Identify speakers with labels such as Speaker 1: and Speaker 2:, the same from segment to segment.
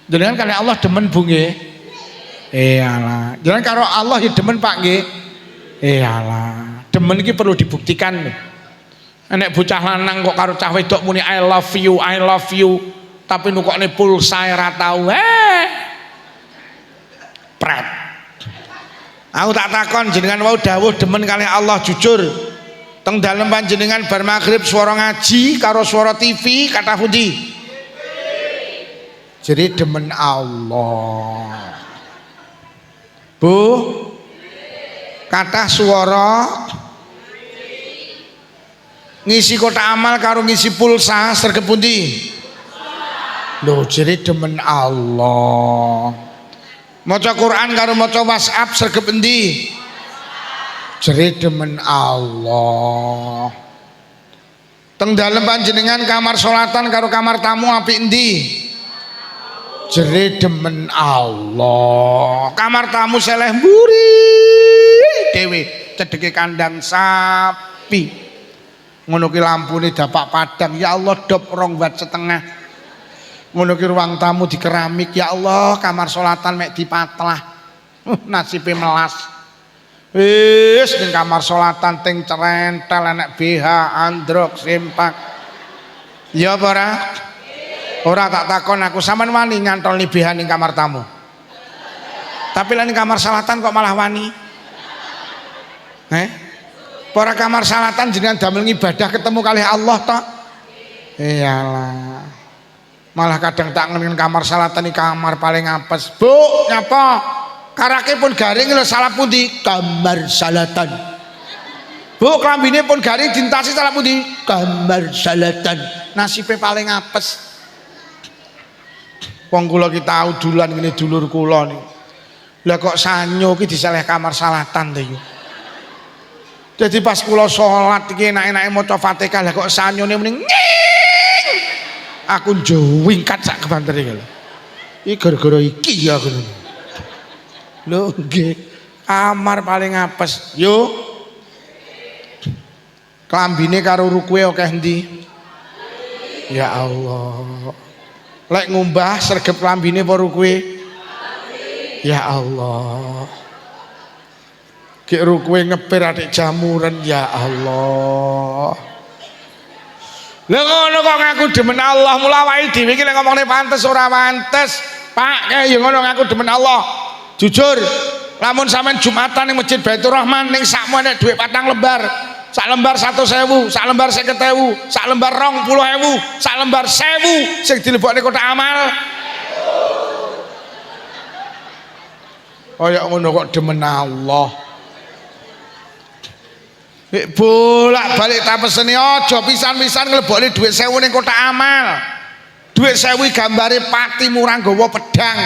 Speaker 1: Jenengan kali Allah demen Bu nggih. Iyalah. Jenengan karo Allah ya demen Pak nggih. Iyalah. Demen iki perlu dibuktikan. Nek bocah lanang kok karo cah wedok muni I love you, tapi nukokne pulsa ora tau. Pret. Aku tak takon jenengan wau dawuh demen kali Allah jujur. Teng dalem panjenengan bar maghrib swara ngaji karo swara TV kathah pundi? Jadi demen Allah. Bu, kathah swara ngisi kotak amal karo ngisi pulsa sregep pundi? Lho, jadi demen Allah. Maca Quran karo maca WhatsApp sregep endi? Jadi demen Allah. Teng dalem panjenengan kamar sholatan karo kamar tamu apik endi? Jere demen Allah. Kamar tamu seleh mburi dhewe cedeke kandang sapi. Ngono ki lampune dapak padang, ya Allah dop 2 watt setengah. Ngono ki ruang tamu di keramik, ya Allah kamar sholatan mek dipatlah. Nasibe melas. Wis ning kamar sholatan ting cerentel enek BH androk sempak. Ya apa ora? Ora tak takon aku sampean wani nyantolni BH ning kamar tamu. Tapi lah ning kamar sholatan kok malah wani? Para kamar sholatan jenengan damel ibadah ketemu kali Allah tok. Iyalah. Malah kadang tak ngen kamar sholatan iki kamar paling apes. Bu, nyapa? Karake pun garing lho salah pundi? Kamar sholatan. Bu, klambine pun garing dintasi salah pundi? Kamar sholatan. Nasibe paling apes. Wong kula ki tau dulan ngene dulur kula niku. Lah kok sanyo ki diseleh kamar sholatan to yo. Jadi pas kula salat iki enak-enake maca Fatihah lah kok sanyone mending aku njowingkat sak kebantere iki lho. Iki gara-gara iki ya aku. Lho nggih, kamar paling apes. Yo. Klambine karo rukuke akeh endi? Ya Allah. Lek ngumbah sregep klambine apa rukuke? Ya Allah. Ki rukuke ngepir adik jamuran, ya Allah. Lha ngono kok ngaku demen Allah, mula awake dhewe iki lek ngomongne pantes ora pantes. Pak, kae yo ngono ngaku demen Allah. Jujur, lamun sampean Jumatan ning Masjid Baitur Rahman ning sakmu nek dhuwit 4 lembar. Sak lembar 100.000, sak lembar 50.000, sak lembar 20.000, sak lembar 1.000 sing dilebokne kotak amal. Kaya ngono kok demen Allah. Bolak-balik tak peseni aja pisan-pisan nglebokne dhuwit 1.000 ning kotak amal. Dhuwit 1.000 gambare pati murah nggawa pedang.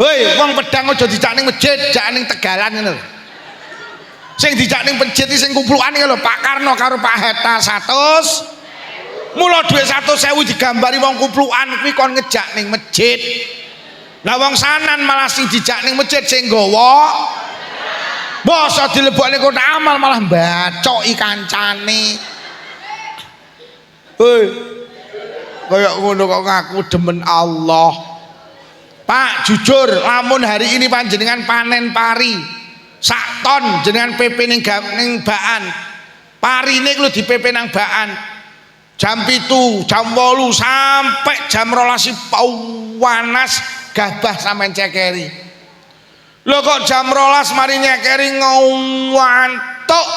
Speaker 1: Hei, wong pedang aja dijak ning masjid, jak ning Tegalan ngono. Sing dijak ning masjid iki sing kumplukan iki lho Pak Karno karo Pak Hatta 100. Mula dhuwit 100.000 digambari wong kumplukan kuwi kon ngejak ning masjid. Lah wong sanan malah sing dijak ning masjid sing nggawa basa dilebokne kotak amal malah mbacoki kancane. Hei. Kaya ngono kok ngaku demen Allah. Pak, jujur lamun hari ini panjenengan panen pari sak ton jenengan PP ning baan. Parine lho di PP nang baan. Jam 7, jam 8 sampai jam 12 panas gabah sampean cekeri. Lho kok jam 12 mari nyekeri ngantuk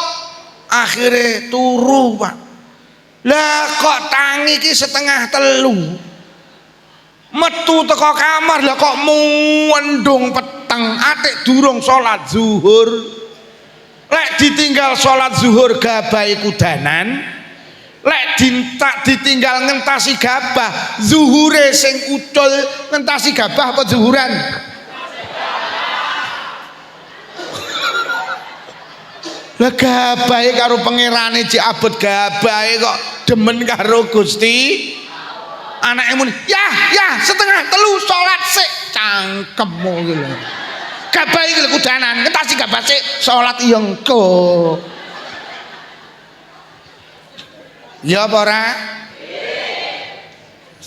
Speaker 1: akhire turu, Pak. Lah kok tangi ki 2:30. Metu teko kamar lah kok mendung peteng atik durung salat zuhur. Lek ditinggal salat zuhur gabah iku danan. Lek ditinggal ngentasi gabah zuhure sing ucul ngentasi gabah apa zuhuran? Lah gabahe karo pangerane cek abot gabahe kok demen karo Gusti. Anake muni, ya 2:30 salat sik cangkemmu iki lho. Gabah iki lho kudanan, ngentasi gabah sik salat iya engko. Ya apa ora?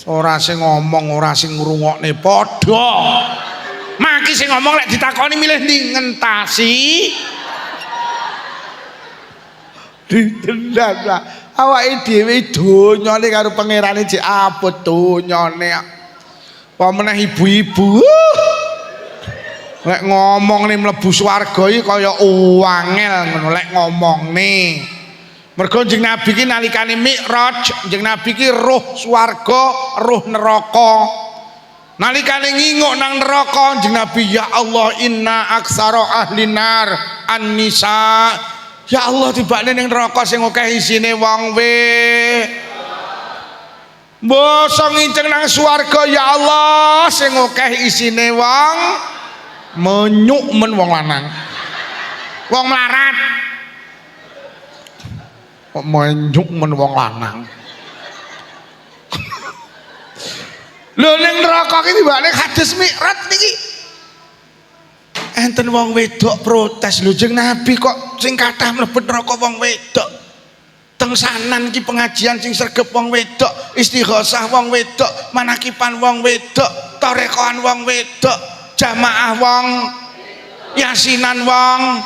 Speaker 1: Ora sing ngomong, ora sing ngrungokne padha. Maki sing ngomong lek ditakoni milih ndi ngentasi. Ditendang lah. Awake dhewe donyane karo pangerane jek abot donyane. Apa meneh ibu-ibu. Lek ngomongne mlebu swarga iki kaya uwangel ngono lek ngomongne. Mergo Kanjeng Nabi ki nalikane Mi'raj, Kanjeng Nabi ki roh swarga, roh neraka. Nalikane nginguk nang neraka, Kanjeng Nabi, ya Allah inna aksara ahli nar an-nisa. Ya Allah tibane ning neraka sing akeh isine wong Mbosong nginceng nang swarga ya Allah sing akeh isine wong menyuk men wong lanang. Wong melarat. Kok menyuk men wong lanang. Lho ning neraka iki tibane hadis Mi'raj niki. Enten wong wedok protes lho Kanjeng Nabi kok sing kathah mlebet neraka wong wedok. Tengsanan ki pengajian sing sregep wong wedok, istighosah wong wedok, manakipan wong wedok, tarekohan wong wedok, jamaah wong yasinan wong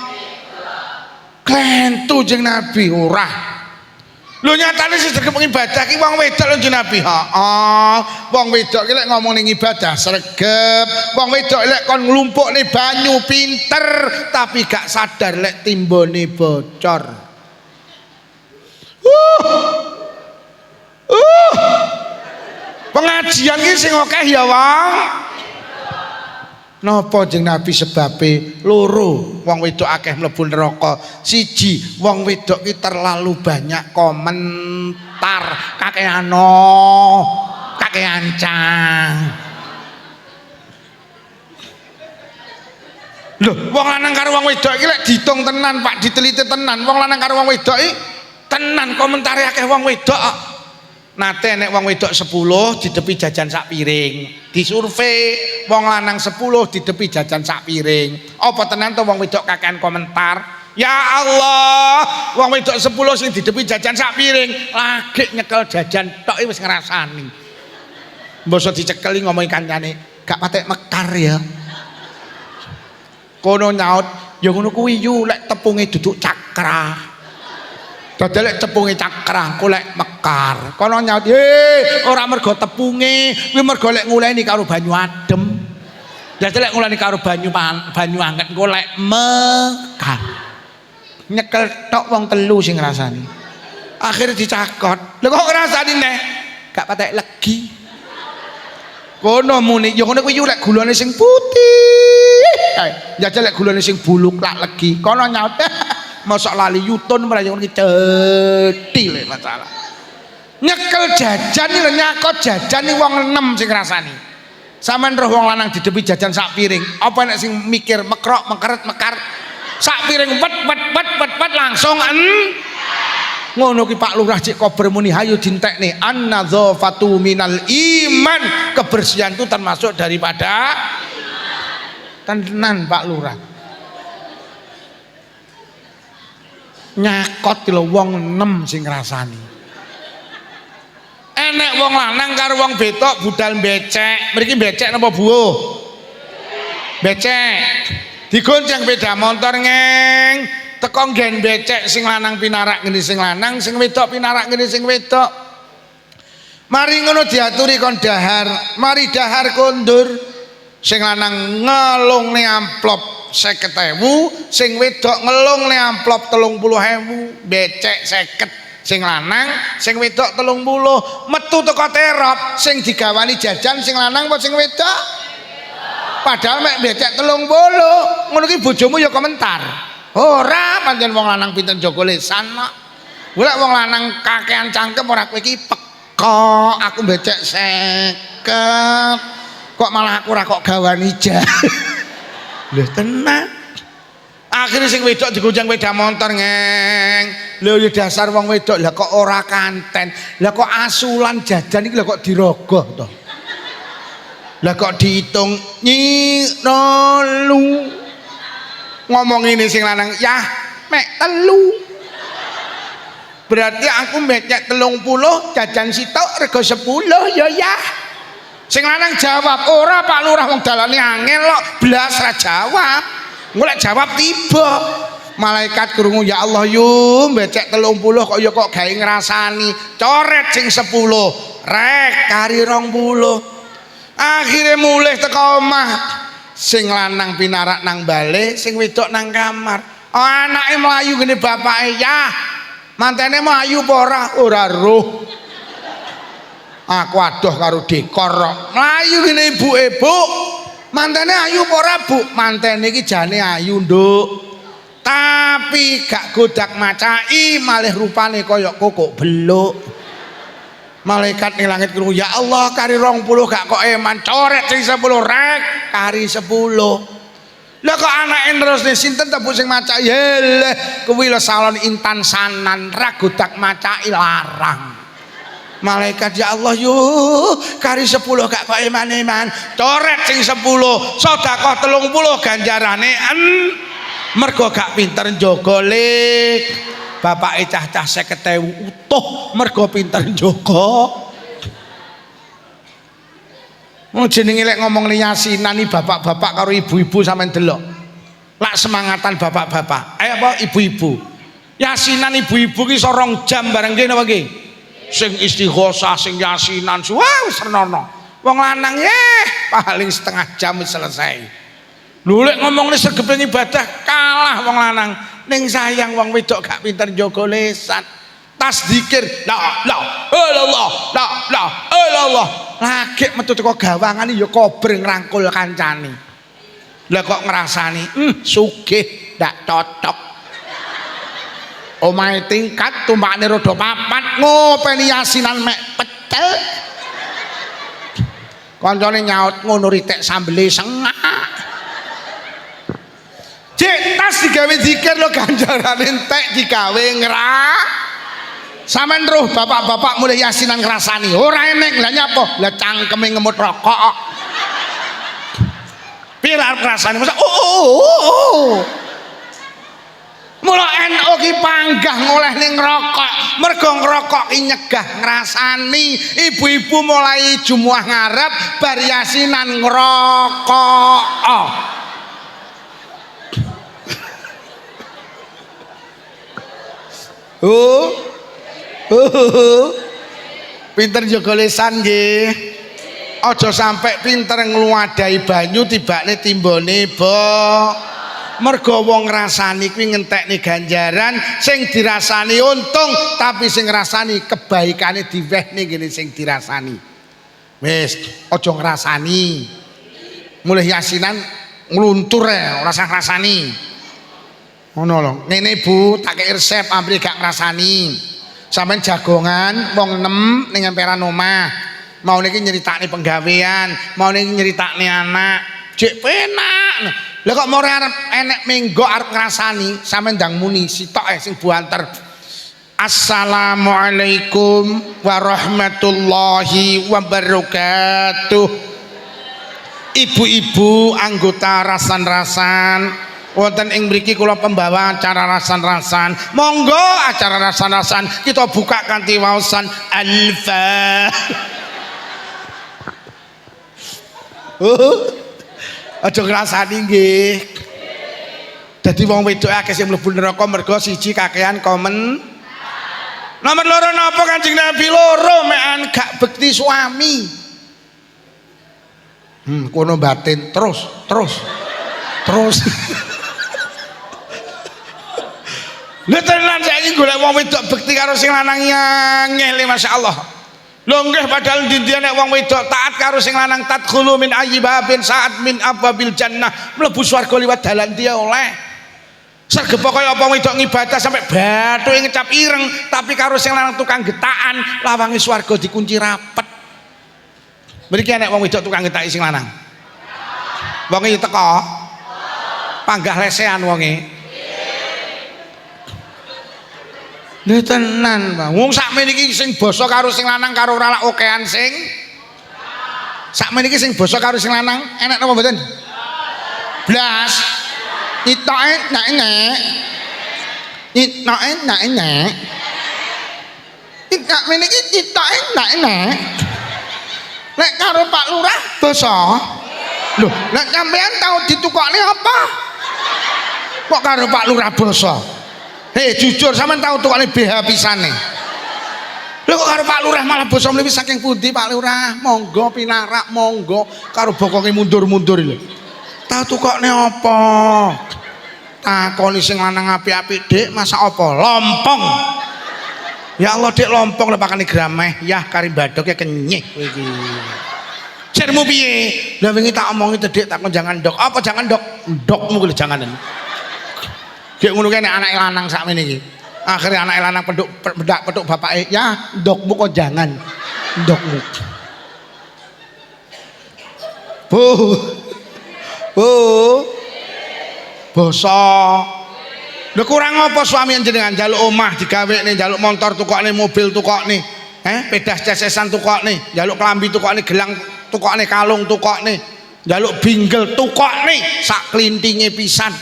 Speaker 1: klentu Kanjeng Nabi ora. Lho nyatane sing sregep ibadah ki wong wedok lho Kanjeng Nabi. Heeh, wong wedok ki lek ngomong ning ibadah sregep, wong wedok lek kon nglumpukne banyu pinter tapi gak sadar lek timbone bocor. Pengajian ki sing akeh ya wong. Napa Kanjeng Nabi sebabe loro wong wedok akeh mlebu neraka. Siji, wong wedok ki terlalu banyak komentar, kakean cang. Lho, wong lanang karo wong wedok iki lek diitung tenan, Pak, diteliti tenan, wong lanang karo wong wedok iki tenan komentare akeh wong wedok. Nate nek wong wedok 10 didepi jajan sak piring. Disurvei wong lanang 10 didepi jajan sak piring. Apa tenan to wong wedok kakean komentar? Ya Allah, wong wedok 10 sing didepi jajan sak piring, lagi nyekel jajan tok wis ngrasani. Mbok dicekeli ngomongi kancane, gak patek mekar ya. Kono nyaut, ya ngono kuwi yu lek tepunge duduk cakra. Dadal lek tepunge cakra, kok lek mekar. Kono nyaut, ora mergo tepunge, kuwi mergo lek nguleni karo banyu adem. Dadal lek nguleni karo banyu anget, kok lek mekar. Nyekel tok wong telu sing ngrasani. Akhire dicakot. Lha kok ngrasani neh? Gak patek legi. Kono muni, ya ngono kuwi lek gulane sing putih. Jajal lek gulane sing buluk lak legi. Kono nyaut. Mosok lali yutun malah ngono ki cethi lek masalah. Nyekel jajan iki lho nyakot jajan iki wong 6 sing ngrasani. Sampeyan roh wong lanang didepi jajan sak piring. Apa nek sing mikir mekrok mekeret mekar sak piring wet langsung ngono ki Pak Lurah Cik Kober muni hayu dintekne an-nadzafatu minal iman. Kebersihan itu termasuk daripada tenan Pak Lurah. Nyakot lho wong 6 sing ngrasani. Enek wong lanang karo wong betok budal becek. Mriki becek napa buuh? Becek. Digonceng beda motor ngeng. Teko nggen becek sing lanang pinarak ngene sing lanang, sing wedok pinarak ngene sing wedok. Mari ngono diaturi kon dahar. Mari dahar kondur. Sing lanang ngelungne amplop 50.000, sing wedok ngelungne amplop 30.000, becek 50 sing lanang, sing wedok 30. Metu teko terop sing digawani jajan sing lanang apa sing wedok? Padahal mek becek 30. Ngono ki bojomu ya komentar. Ora pancen wong lanang pinten jaga lisan kok. Golek wong lanang kakean cangkem ora kowe iki pekok, aku becek 50. Kok malah aku ora kok gawani jajan. Lho tenan. Akhirnya sing wedok digonceng sepeda motor ngeng. Lho ya dasar wong wedok lah kok ora kanten. Lah kok asulan jajan iki lah kok dirogoh to. Lah kok diitung lu. Ngomong ini sing lanang, "Yah, mek telu." Berarti aku becek 30 jajan sitok rego 10 ya. Sing lanang jawab, ora Pak Lurah wong dalane angel kok, blas ra jawab. Golek jawab tiba. Malaikat krungu, ya Allah yu becek 30 kok ya kok gawe ngrasani. Coret sing 10, rek kari 20. Akhire mulih teko omah. Sing lanang pinarak nang bale, sing wedok nang kamar. Oh, anake mlayu ngene bapake, ya. Mantene mlayu apa ora? Ora roh. Aku adoh karo dekor kok. Mlayu ngene ibuke, Bu. Mantene ayu apa ora, Bu? Mantene iki jane ayu, Nduk. Tapi gak godak macai, malih rupane kaya kokok beluk. Malaikat ning langit krungu, ya Allah kari 20 gak kok eman, coret sing 10 rek kari 10. Lah kok anake terusne sinten ta Bu sing macai? Heleh kuwi lho salon Intan Sanan, ra godak macai larang. Malaikat, ya Allah yo kari 10 gak kok eman-eman, coret sing 10, sedekah 30 ganjarane mergo gak pinter njogo lik. Bapake cah-cah 50.000 utuh mergo pinter njogo. Wong jenenge lek ngomong yasinan iki bapak-bapak karo ibu-ibu sampean delok. Lak semangatan bapak-bapak. Ayo apa ibu-ibu. Yasinan ibu-ibu ki 2 jam bareng kene apa nggih? Sing istighosah, sing yasinan, wah wis renono. Wong lanang paling setengah jam wis selesai. Lho lek ngomongne segepe ibadah kalah wong lanang. Ning sayang wong wedok gak pinter njogo lisan. Tas dzikir la ilallah, la ilallah. Lagi metu teko gawangan ya kober ngrangkul kancane. Lah kok ngrasani sugih ndak cocok. Omahe tingkat tumpakane rodo papat ngopeni yasinan mek pecel. Kancane nyaut ngono ritek sambele sengak. Cek tas digawe zikir lo ganjarane entek digawe sampean roh bapak-bapak mulai yasinan ngrasani ora enek. Lah nyapa? Lah cangkeme ngemut rokok. Piye arep ngrasani? Masa Mula NU ki panggah ngoleh ning ngrokok. Mergo ngrokok ki nyegah ngrasani. Ibu-ibu mulai Jumuah ngarep bar yasinan ngrokok. Pinter jaga lisan nggih. Aja sampai pinter ngluwadahi banyu tibane timbone mergo wong ngrasani kuwi ngentekne ganjaran, sing dirasani untung, tapi sing ngrasani kebaikane diwehne ngene sing dirasani. Wis aja ngrasani. Mulih yasinan ngluntur ora usah ngrasani. Ngono lho. Ngene Bu, tak kei resep ambil gak ngrasani. Sampeyan jagongan wong 6 ning emperan omah. Mau niki nyeritakne penggawean, mau niki nyeritakne anak. Jek penak. Lah kok more arep enek minggo arep ngrasani, sampeyan ndang muni sitok sing buanter. Assalamualaikum warahmatullahi wabarakatuh. Ibu-ibu anggota rasan-rasan wonten ing mriki kula pembawa acara rasan-rasan. Monggo acara rasan-rasan kita buka kanthi waosan aja ngrasani nggih. Dadi wong wedok akeh sing mlebu neraka mergo siji kakehan komen. Nomor 2 napa Kanjeng Nabi? Loro mekan gak bekti suami. Kono batin terus. Lha tenan saiki golek wong wedok bekti karo sing lanang ngele masyaallah. Lho nggih padahal ndi nek wong wedok taat karo sing lanang tadkhulu min ayyibabin saat min abwabil jannah, mlebu swarga liwat dalan dia oleh. Sregep kaya apa wedok ngibadah sampai bathuke ngecap ireng, tapi karo sing lanang tukang getakan, lawange swarga dikunci rapet. Mriki nek wong wedok tukang getaki sing lanang. Wonge teko. Panggah lesehan wonge. Lha tenan, Bang. Wong sakmene iki sing basa karo sing lanang karo ora lak okean sing. Sakmene iki sing basa karo sing lanang enak napa mboten? Blas. Itoke nek. Itoke nek. Kak ngene iki kita enak. Nek karo Pak Lurah basa. Lho, nek sampean tau ditukokne apa? Kok karo Pak Lurah basa? Hei, jujur sampean tau tukokne BH pisane. Lho kok karo Pak Lurah malah basa mlebu saking pundi Pak Lurah? Monggo pinarak, monggo karo bokonge mundur-mundur lho. Tau tukokne apa? Takoni sing lanang apik-apik, Dik, masak apa? Lompong. Ya Allah, Dik, lompong lho pakane grameh. Yah kari badoke kenyih kowe iki. Sirmu piye? Lah wingi tak omongi to, Dik, tak kon jangan ndok. Apa jangan ndok? Ndokmu kuwi janganen. Dik ngono kene anake lanang sakmene iki. Akhire anake lanang peduk bapake, "Ya, ndokmu kok jangan." Ndokmu. Bu. Bu. Basa. Lho kurang apa suami jenengan njaluk omah digawekne, njaluk motor tukokne, mobil tukokne, pedas cesesan tukokne, njaluk klambi tukokne, gelang tukokne, kalung tukokne, njaluk binggel tukokne, sak klintinge pisan.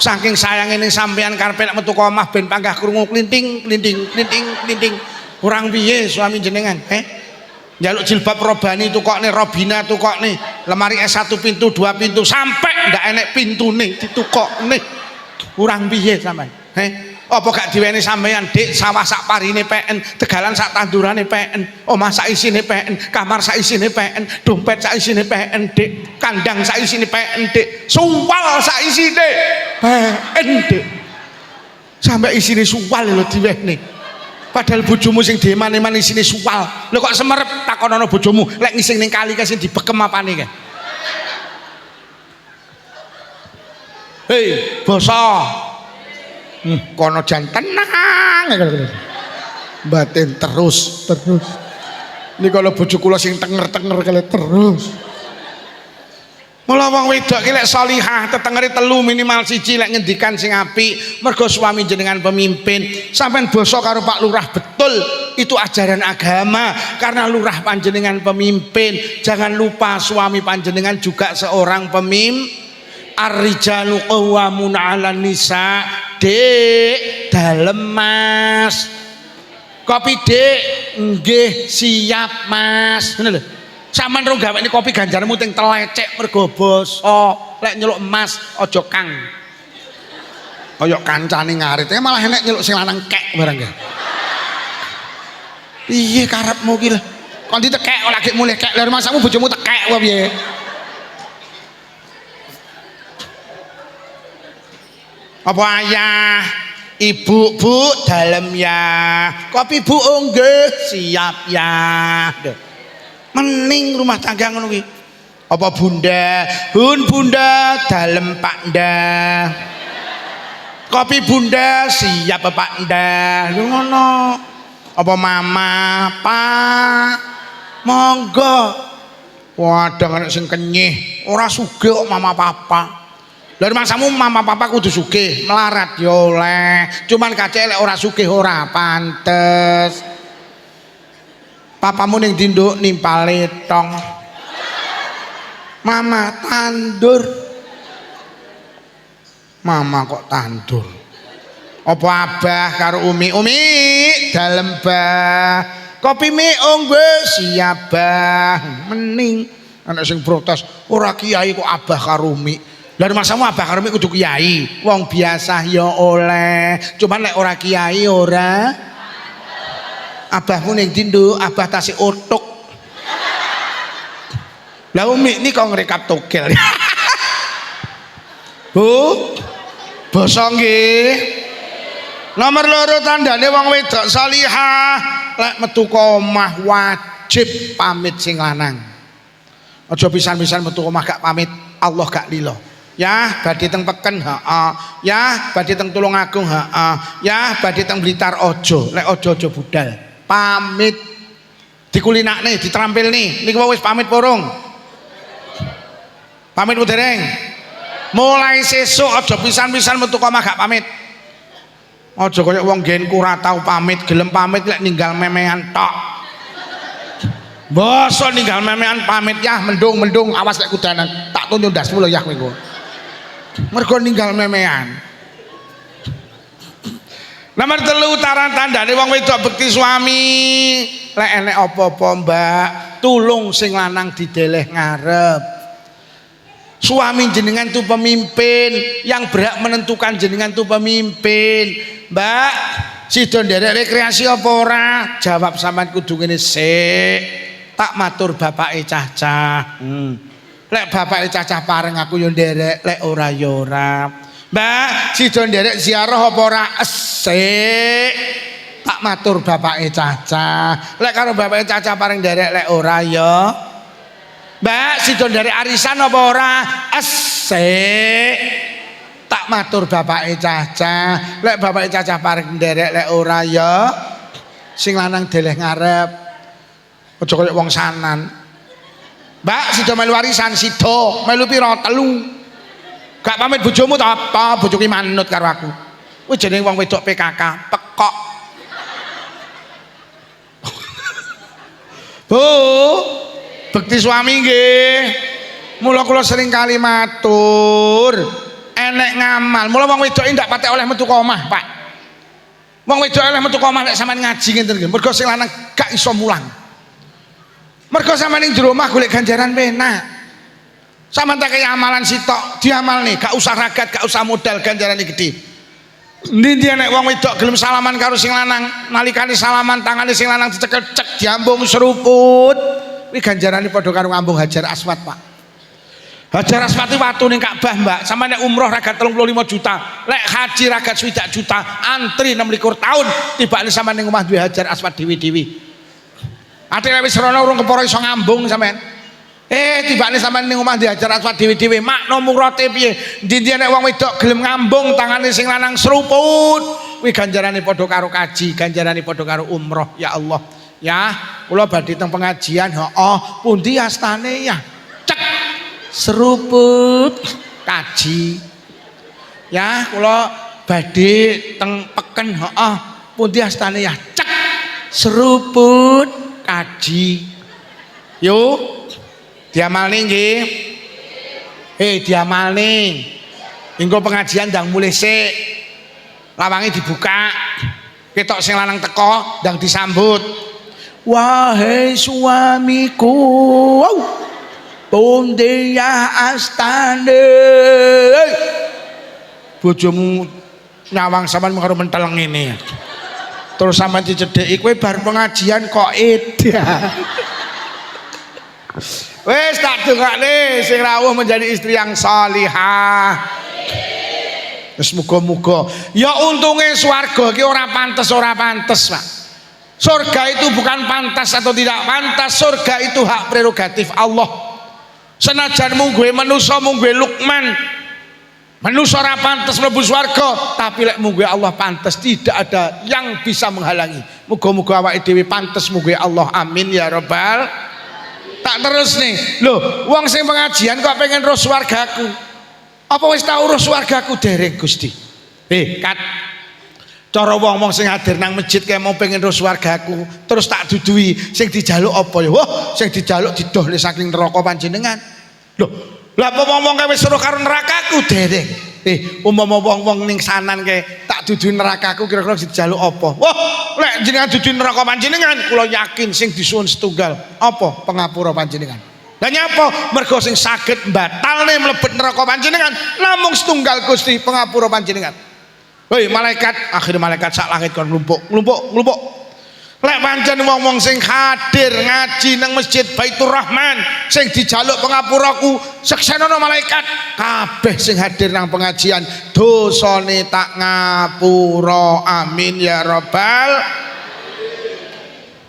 Speaker 1: Saking sayange ning sampean karepe nek metu omah ben panggah krungu klinting, klinting, klinting, klinting. Kurang piye suami jenengan, njaluk jilbab robani tukokne, robina tukokne, lemari S1 pintu, 2 pintu, sampai ndak enek pintune ditukokne. Kurang piye sampean? Apa gak diweni sampean, Dik, sawah sak parine PN, tegalan sak tandurane PN, omah sak isine PN, kamar sak isine PN, dompet sak isine PN, Dik, kandang sak isine PN, Dik, suwal sak isine PN, Dik. Sampai isine suwal lho diwehne. Padahal bojomu sing deman-eman isine suwal. Lho kok semerep takonono bojomu, lek ngising ning kali ka sing dibekem apane ka? Hei, basa. Kono jan tenang. Batin terus. Ini kalau bojo kula sing tenger-tenger kali terus. Mula wong wedok ki lek salihah tetengere 3 minimal 1 lek ngendikan sing apik, mergo suami jenengan pemimpin. Sampeyan basa karo Pak Lurah betul, itu ajaran agama karena lurah panjenengan pemimpin. Jangan lupa suami panjenengan juga seorang pemimpin. Ar-rijalu qawwamuna 'alan nisa. Dik, dalem Mas. Kopi, Dik. Nggih, siap Mas. Ngono lho. Sampeyan rong gawekne kopi ganjarmu ting telecek mergo basa. Lek nyeluk Mas aja Kang. Kaya kancane ngarit, malah enek nyeluk sing lanang kek barang ya. Piye karepmu ki lho? Kon ditekek ora lagi mulih kek. Lha masamu bojomu tekek wae piye? Apa ayah, ibu, bu, dalem ya. Kopi bu, nggih, siap ya. Mening rumah tangga ngono kuwi. Apa bunda, bunda, dalem Pak Ndah. Kopi bunda, siap Pak Ndah. Lho ngono. Apa mama, Pak, monggo. Waduh anak sing kenyih, ora sugih kok mama papa. Lha mangsamu mama papa kudu sugih, melarat yo oleh. Cuman kacek lek ora sugih ora pantes. Papamu ning dinduk nimpale tong. Mama tandur. Mama kok tandur. Apa abah karo Umi? Umi dalem bah. Kopi mi onggo siap bah. Mening anak sing protes, ora kiai kok abah karo Umi. Lah masamu abah karo Umi kudu kiai. Wong biasa ya oleh. Cuman lek ora kiai ora. Abahmu ning dinduk, abah tasik otuk. Lah Umi ini kok ngrekap togel. Bu, basa nggih. Nomor 2 tandane wong wedok salihah lek metu ka omah wajib pamit sing lanang. Aja pisan-pisan metu omah gak pamit, Allah gak lilo. Ya badhe teng Peken, heeh. Ya badhe teng Tulungagung, heeh. Ya badhe teng Blitar ojo, lek ojo budal. Pamit dikulinakne, diterampilne. Niku wis pamit porong. Pamit dereng. Mulai sesuk aja pisan-pisan metu omah gak pamit. Aja kaya wong genku ora tau pamit, gelem pamit lek ninggal memean tok. Basa ninggal memean pamit ya mendung awas lek kudanan. Tak tunjuk ndasmu lho ya kowe. Mergo ninggal memean. Nomor 3 tandane wong wedok bekti suami. Lek enek apa-apa Mbak, tulung sing lanang dideleh ngarep. Suami jenengan tuh pemimpin, yang berhak menentukan jenengan tuh pemimpin. Mbak, sida nderek rekreasi apa ora? Jawab sampean kudu ngene sik. Tak matur bapake cacah. Lek bapake cacah pareng aku yo nderek, lek ora yo ora. Mbak, sida nderek ziarah apa ora? Sik. Tak matur bapake cacah. Lek karo bapake cacah pareng nderek, lek ora yo. Mbak, sida nderek arisan apa ora? Asik. Tak matur bapake cacah. Lek bapake cacah pareng nderek lek ora ya sing lanang deleh ngarep. Aja kaya wong sanan. Mbak, sida melu arisan, sida. Melu pira? 3. Gak pamit bojomu ta apa? Bojoku manut karo aku. Kuwi jenenge wong wedok PKK, pekok. Bu, bekti suami nggih. Mula kula sering kali matur, enek ngamal. Mula wong wedok ndak patek oleh metu omah, Pak. Wong wedok oleh metu omah nek sampean ngaji ngenten nggih. Mergo sing lanang gak iso mulang. Mergo sampean ning jero omah golek ganjaran penak. Sampeyan tak kaya amalan sitok, diamalne, gak usah ragat, gak usah modal, ganjarane gede. Ndi nek wong wedok gelem salaman karo sing lanang, nalikane salaman tangane sing lanang dicekel cek diambung seruput. Kuwi ganjarane padha karo ngambung Hajar Aswad, Pak. Hajar Aswad itu watu ning Ka'bah, Mbak. Sampe nek umroh ragat 35 juta, lek haji ragat 1 juta, antri 26 tahun tibane sampean ning omah duwe Hajar Aswad dewi-dewi. Ate lek wis rono urung kepara iso ngambung sampean. Tibane sampean ning omah duwe Hajar Aswad dewi-dewi, makna murate piye? Ndi nek wong wedok gelem ngambung tangane sing lanang seruput, kuwi ganjarane padha karo kaji, ganjarane padha karo umroh. Ya Allah. Ya, kula badhe teng pengajian, heeh, pundi astane ya? Cek seruput kaji. Ya, kula badhe teng peken, heeh, pundi astane ya? Cek seruput kaji. Yo, diamalne nggih. Diamalne. Engko pengajian ndang mulih sik. Lawange dibuka. Ketok sing lanang teko, ndang disambut. Wahai suamiku, pundi ya astane. Bojomu nyawang sampean karo menteleng ngene. Terus sampean dicedheki kowe bar pengajian kok edan. Wis tak dongakne sing rawuh menjadi istri yang salihah. Wis muga-muga. Ya untunge swarga iki ora pantes, Pak. Surga itu bukan pantas atau tidak pantas, surga itu hak prerogatif Allah. Senajan mungguhe manusa, mungguhe Luqman, manusa ora pantes mlebu swarga, tapi lek mungguhe Allah pantes, tidak ada yang bisa menghalangi. Muga-muga awake dhewe pantes mungguhe Allah. Amin ya rabbal. Tak terus nih, lho, wong sing pengajian kok pengen roh swargaku. Apa wis tau roh swargaku dereng Gusti? Kat cara wong-wong sing hadir nang masjid kayak mau pengen roh swargaku, terus tak dudui sing dijaluk apa ya? Wah, sing dijaluk didohne saking neraka panjenengan. Loh, lah apa wong-wong kae wis roh karo nerakaku dereng. Umpama wong-wong ning sanan kae tak dudui nerakaku kira-kira dijaluk apa? Wah, lek jenengan dudui neraka panjenengan, kula yakin sing disuwun setunggal. Apa? Pengapura panjenengan. Lah nyapa? Mergo sing saged batalne mlebet neraka panjenengan namung setunggal Gusti, pengapura panjenengan. Hei malaikat, akhir malaikat sak langit kon nglumpuk. Lek pancen wong-wong sing hadir ngaji nang masjid Baitur Rahman sing dijaluk pengapuraku, seksenono malaikat kabeh sing hadir nang pengajian dosane tak ngapura. Amin ya rabbal.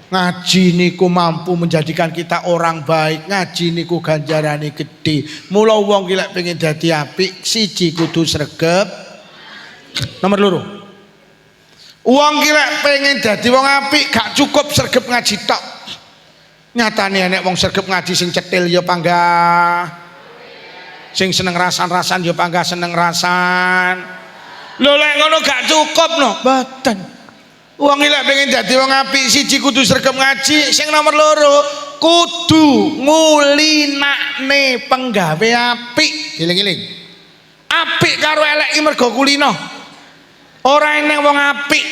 Speaker 1: Ngaji niku mampu menjadikan kita orang baik. Ngaji niku ganjarane gede. Mula wong ki lek pengen dadi apik, siji kudu sregep. Nomor loro, uang kira pengen dadi wong apik gak cukup sregep ngaji tok. Nyatane nek wong sregep ngaji sing cetil ya panggah, sing seneng rasan-rasan ya panggah seneng rasan. Lho lek ngono gak cukup no, mboten. Wong lek pengen dadi wong apik siji kudu sregep ngaji, sing nomor loro kudu ngulinakne penggawe apik. Eling-eling. Apik karo elek iki mergo kulino. Ora enek wong apik,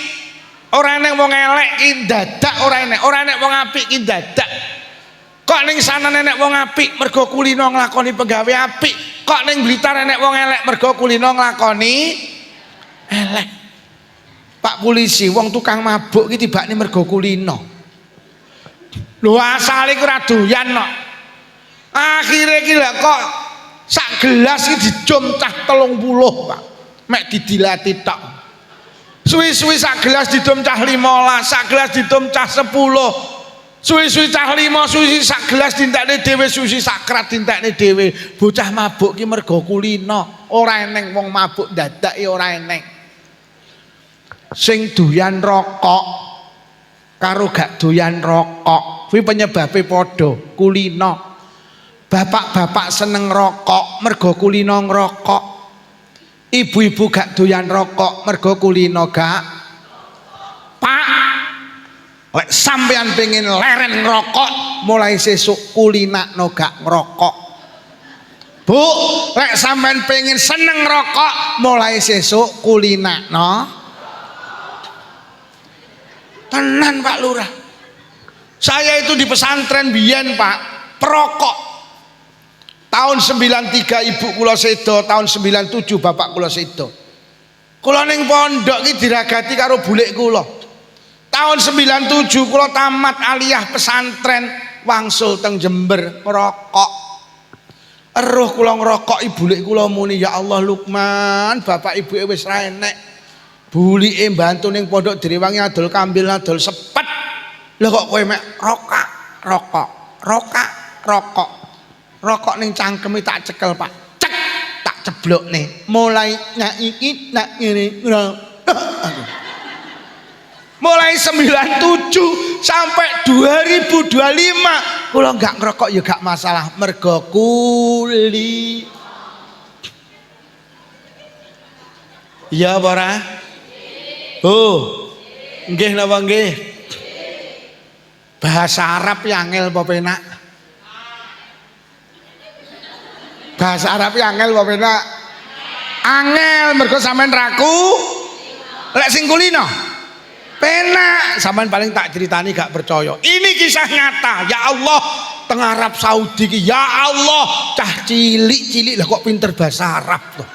Speaker 1: ora enek wong elek ki dadak, ora enek wong apik ki dadak. Kok ning sana enek wong apik mergo kulino nglakoni penggawe apik, kok ning Blitar enek wong elek mergo kulino nglakoni elek. Pak polisi, wong tukang mabuk ki tibakne mergo kulino. Lho asale ku ora doyan kok. Akhire ki lha kok sak gelas iki dijom cah 30, Pak. Mek didilati tok. Suwi-suwi sak gelas didom cah 15, sak gelas didom cah 10. Suwi-suwi cah 5, suwi sak gelas dintekne dhewe, suwi sak krat dintekne dhewe. Bocah mabuk ki mergo kulino. Ora eneng wong mabuk dadak ora eneng. Sing doyan rokok karo gak doyan rokok kuwi penyebabe padha, kulino. Bapak-bapak seneng rokok mergo kulino ngrokok. Ibu-ibu gak doyan rokok mergo kulino gak. Pak, lek sampean pengen leren ngrokok mulai sesuk kulinakno gak ngrokok. Bu, lek sampean pengen seneng rokok mulai sesuk kulinakno. Tenan Pak Lurah. Saya itu di pesantren biyen Pak, perokok. Tahun 93 ibu kula sedo, tahun 97 bapak kula sedo. Kula ning pondok ki diragati karo bulik kula. Tahun 97 kula tamat aliyah pesantren wangsul teng Jember ngerokok. Eruh kula ngerokok bulik kula muni, ya Allah Lukman, bapak ibuke wis ra enek. Bulike mbantu ning pondok direwangi adol kambil adol sepet. Lah kok kowe mek rokok. Rokok ning cangkeme tak cekel Pak, cek tak ceblokne mulai iki nak ngene mulai 97 sampai 2025 kula enggak ngerokok ya gak masalah mergo kuli. Iya apa ora? Oh nggih napa nggih? Bahasa Arab ya angel apa penak? Bahasa Arab yang angel apa penak? Angel mergo sampean raku. Lek sing kulino penak, sampean paling tak ceritani gak percaya. Ini kisah nyata. Ya Allah, teng Arab Saudi ki ya Allah, cah cilik-cilik lah kok pinter bahasa Arab tuh.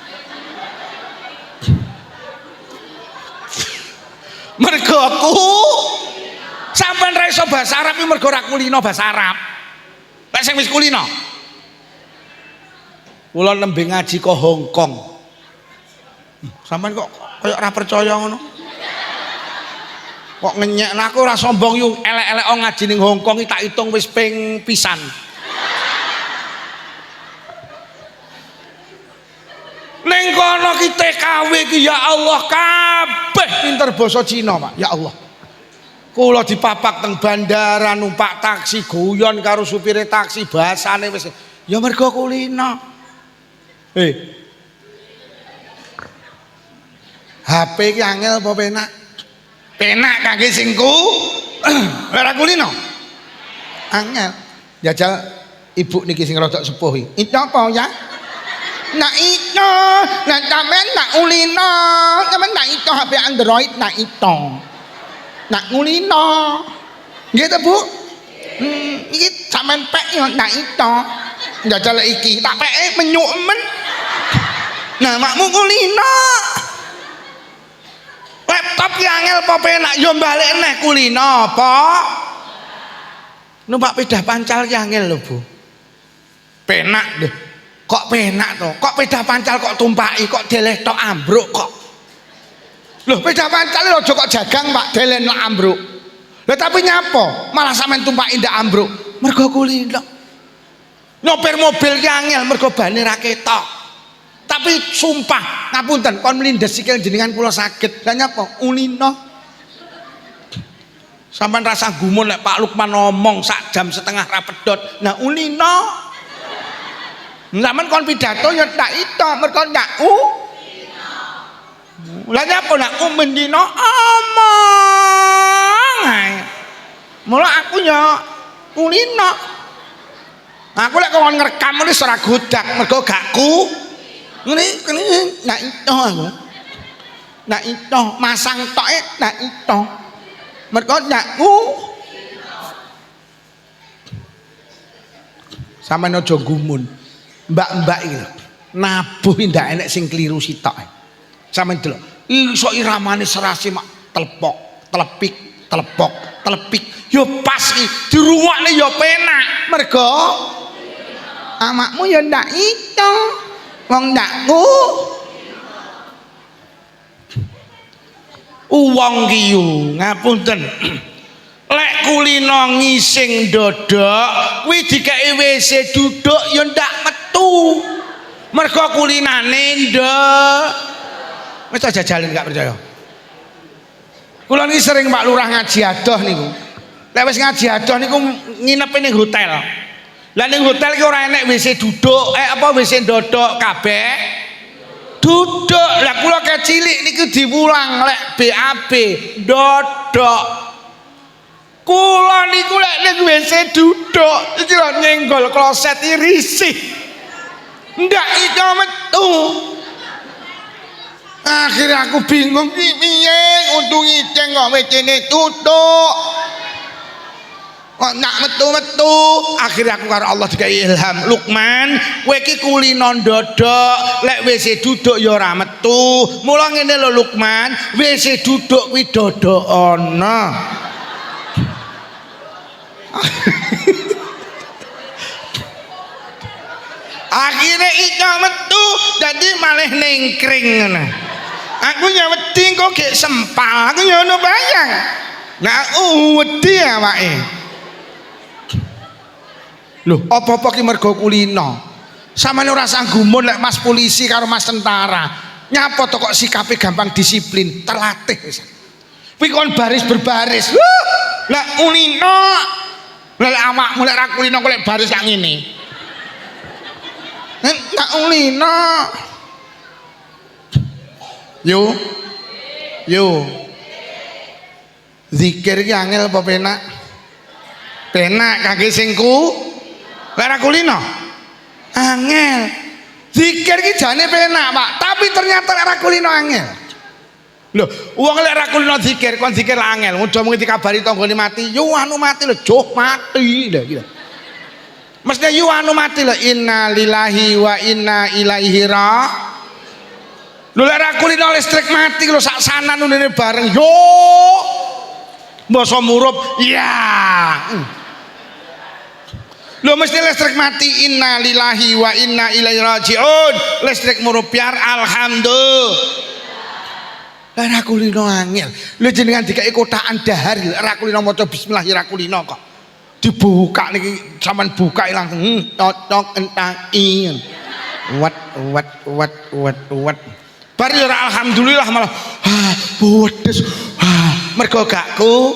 Speaker 1: Mergo aku sampean ra iso bahasa Arab iki mergo ra kulino bahasa Arab. Lek sing wis kulino kula nembe ngaji ke Hong Kong. Sampeyan kok koyo ora percaya ngono. Kok ngenyekna aku ora sombong yo elek-elek ngaji ning Hong Kong iki tak hitung wis ping pisan. Ning kono ki TKW ki ya Allah kabeh pinter basa Cina, Pak. Ya Allah. Kula dipapak teng bandara numpak taksi guyon karo supire taksi bahasane wis ya mergo kulino. HP ki angel apa penak? Penak kangge singku. Ora kulino. Angel. Jajal ibu niki sing rada sepuh iki. Itu apa ya? Nak itu, nak sampean nak ulino, sampean nak itu HP Android nak itu. Nak ngulino. Nggih ta, Bu? Iki sampean pek yo nak itu. Jajal iki tak peke menyuk men. Nah makmu kulino. Laptop ki angel apa penak yo balik neh kulino apa? Numpak pedah pancal ki angel lho Bu. Penak deh. Kok penak to? Kok pedah pancal kok tumpaki kok deleh tok ambruk kok. Loh pedah pancal lho aja kok jagang Pak delen tok ambruk. Lah tapi nyapo? Malah sampean tumpaki ndak ambruk. Mergo kulino. Nyopir mobil ki angel mergo bane ra ketok. Tapi sumpah ngapunten kon mlindes sikil jenengan kula saged. Lah nyapa? Ulino. Sampeyan rasa gumun lek Pak Lukman ngomong sak jam setengah ra pedhot. Nah ulino. Sampeyan kon pidato ya tak itu mergo ndak Lah nyapa nak mendino omong ae. Mula aku ya ulino. Aku lek kon ngrekam wis ora godak mergo gak ku. Ngene nak itu aku. Nak itu masang tok nak itu. Mergo nyakku. Sampeyan aja gumun. Mbak-mbak iki lho. Nabuh ndak enek sing kliru sitok. Sampeyan delok. Iso iramane serasi mak telepok, telepik, telepok, telepik. Yo pas iki dirungokne yo penak. Mergo amakmu yo ndak itu. Wong ndakku. Uwong ki yo ngapunten. Lek kulino ngising dodok kuwi dikeki WC duduk ya ndak metu. Mergo kulinane ndek. Wis aja jalan gak percaya. Kula niki sering Pak Lurah ngaji adoh niku. Lek wis ngaji adoh niku nginep ning hotel. Lah ning hotel ki ora enek WC duduk, WC dodok kabeh. Duduk. Lah kula kecilik niku diwulang lek BAB dodok. Kula niku lek ning WC duduk iki lho nyenggol kloset iki risih. Ndak iso metu. Akhirnya aku bingung piye untung iceng kok WC-ne tutuk. Kok nak metu-metu. Akhirnya aku karo Allah dikai ilham. Lukman, kowe iki kulino ndodok, lek WC duduk ya ora metu. Mula ngene lho Lukman, WC duduk kuwi dodokana. Akhirnya iso metu dadi malih nengkring ngono. Aku nyaweti kok gek sempal, aku nyono bayang. Nah wedi awake. Lho, apa-apa ki mergo kulino. Samane ora sanggumun lek Mas polisi karo Mas tentara. Nyapa to kok sikape gampang disiplin, terlatih wis. Kuwi kon baris berbaris. Lah kulino. Lah awakmu lek ra kulino kok lek baris sak ngene. Nak ulino. Yo. Zikir ki angel apa penak? Penak kangge sing lek ra kulino. Angel. Zikir ki jane penak, Pak, tapi ternyata lek ra kulino angel. Lho, wong lek ra kulino zikir, kon zikir angel. Muga mung dikabari tanggane mati, yo anu mati lho, joh mati lho iki. Mestinya yu anu mati lho, inna lillahi wa inna ilaihi raji'un. Lho lek ra kulino listrik mati lho sak sanan ngene bareng yo. Mbasa murup ya. Lho mesti listrik mati inna lillahi wa inna ilaihi raji'un. Listrik murup biar alhamdulillah. Lek ra kulino angel. Lho jenengan dikai kotakan dahar ra kulino maca bismillahirrahmanirrahim kok. Dibuka niki sampean buka langsung cocok entaki. Wat. Bar ora alhamdulillah malah bodes. Mergo gakku.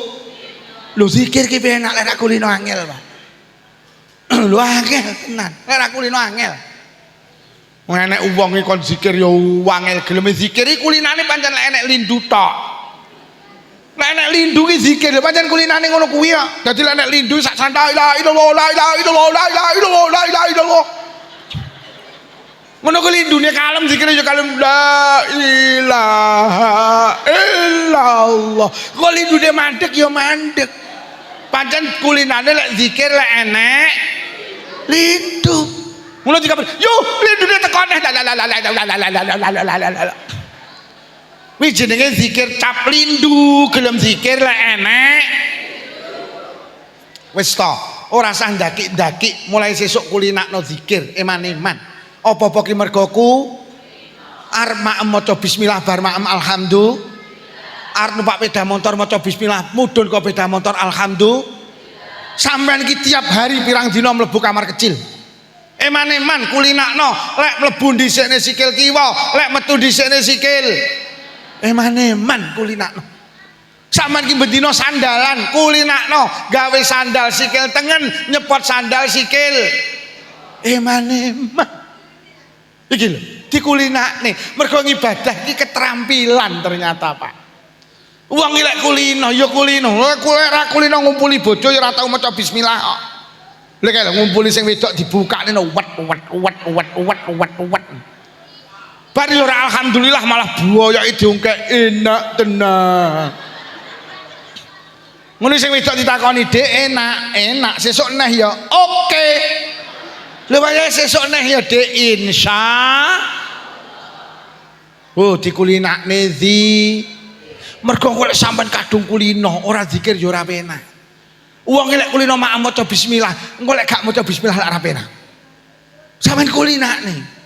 Speaker 1: Lho zikir ki penak lek kulino angel, Pak. Lho angel tenan. Lek kulino angel. Wong enek wong iki kon zikir ya angel gelem zikir iki kulinane pancen lek enek lindu tok. Lek nek lindu ki zikir lho pancen kulinane ngono kuwi kok. Dadi lek nek lindu sak santai la ilaha illallah. Ngono ku lindune kalem zikire yo kalem la ilaha illallah. Kok lindune mandek yo mandek. Pancen kulinane lek zikir lek enek lindu. Ngono dikabar, yo lindune tekone. Wis jenenge zikir cap lindu, gelem zikir lek enek. Wis to, ora usah ndaki-ndaki mulai sesuk kulinakno zikir eman-eman. Apa-apa ki mergo ku arep maem maca bismillah bar maem alhamdulillah. Arep numpak sepeda motor maca bismillah mudhun kok sepeda motor alhamdulillah. Sampeyan ki tiap hari pirang dina mlebu kamar kecil. Eman-eman kulinakno, lek mlebu dhisikne sikil kiwa, lek metu dhisikne sikil. Eman-eman kulinakno. Sampeyan ki bendina sandalan kulinakno, gawe sandal sikil tengen, nyepot sandal sikil. Eman-eman. Iki lho, dikulinakne. Mergo ngibadah ki keterampilan ternyata, Pak. Wong lek kulino ya kulino. Lek ra kulino ngumpuli bojo ya ora tau maca bismillah kok. Lek ngumpuli sing wedok dibukane wat. Bar yo ora alhamdulillah malah buaya diungkek enak tenan. Ngono sing wedok ditakoni, "Dek, enak, sesuk neh ya." Oke. Lha wayahe sesuk neh ya, Dek, insya. Oh, dikulinakne di. Mergo golek sampean kadung kulino, ora zikir yo ora penak. Wong lek kulino mak maca bismillah, engko lek gak maca bismillah lak ora penak. Sampean kulinakne.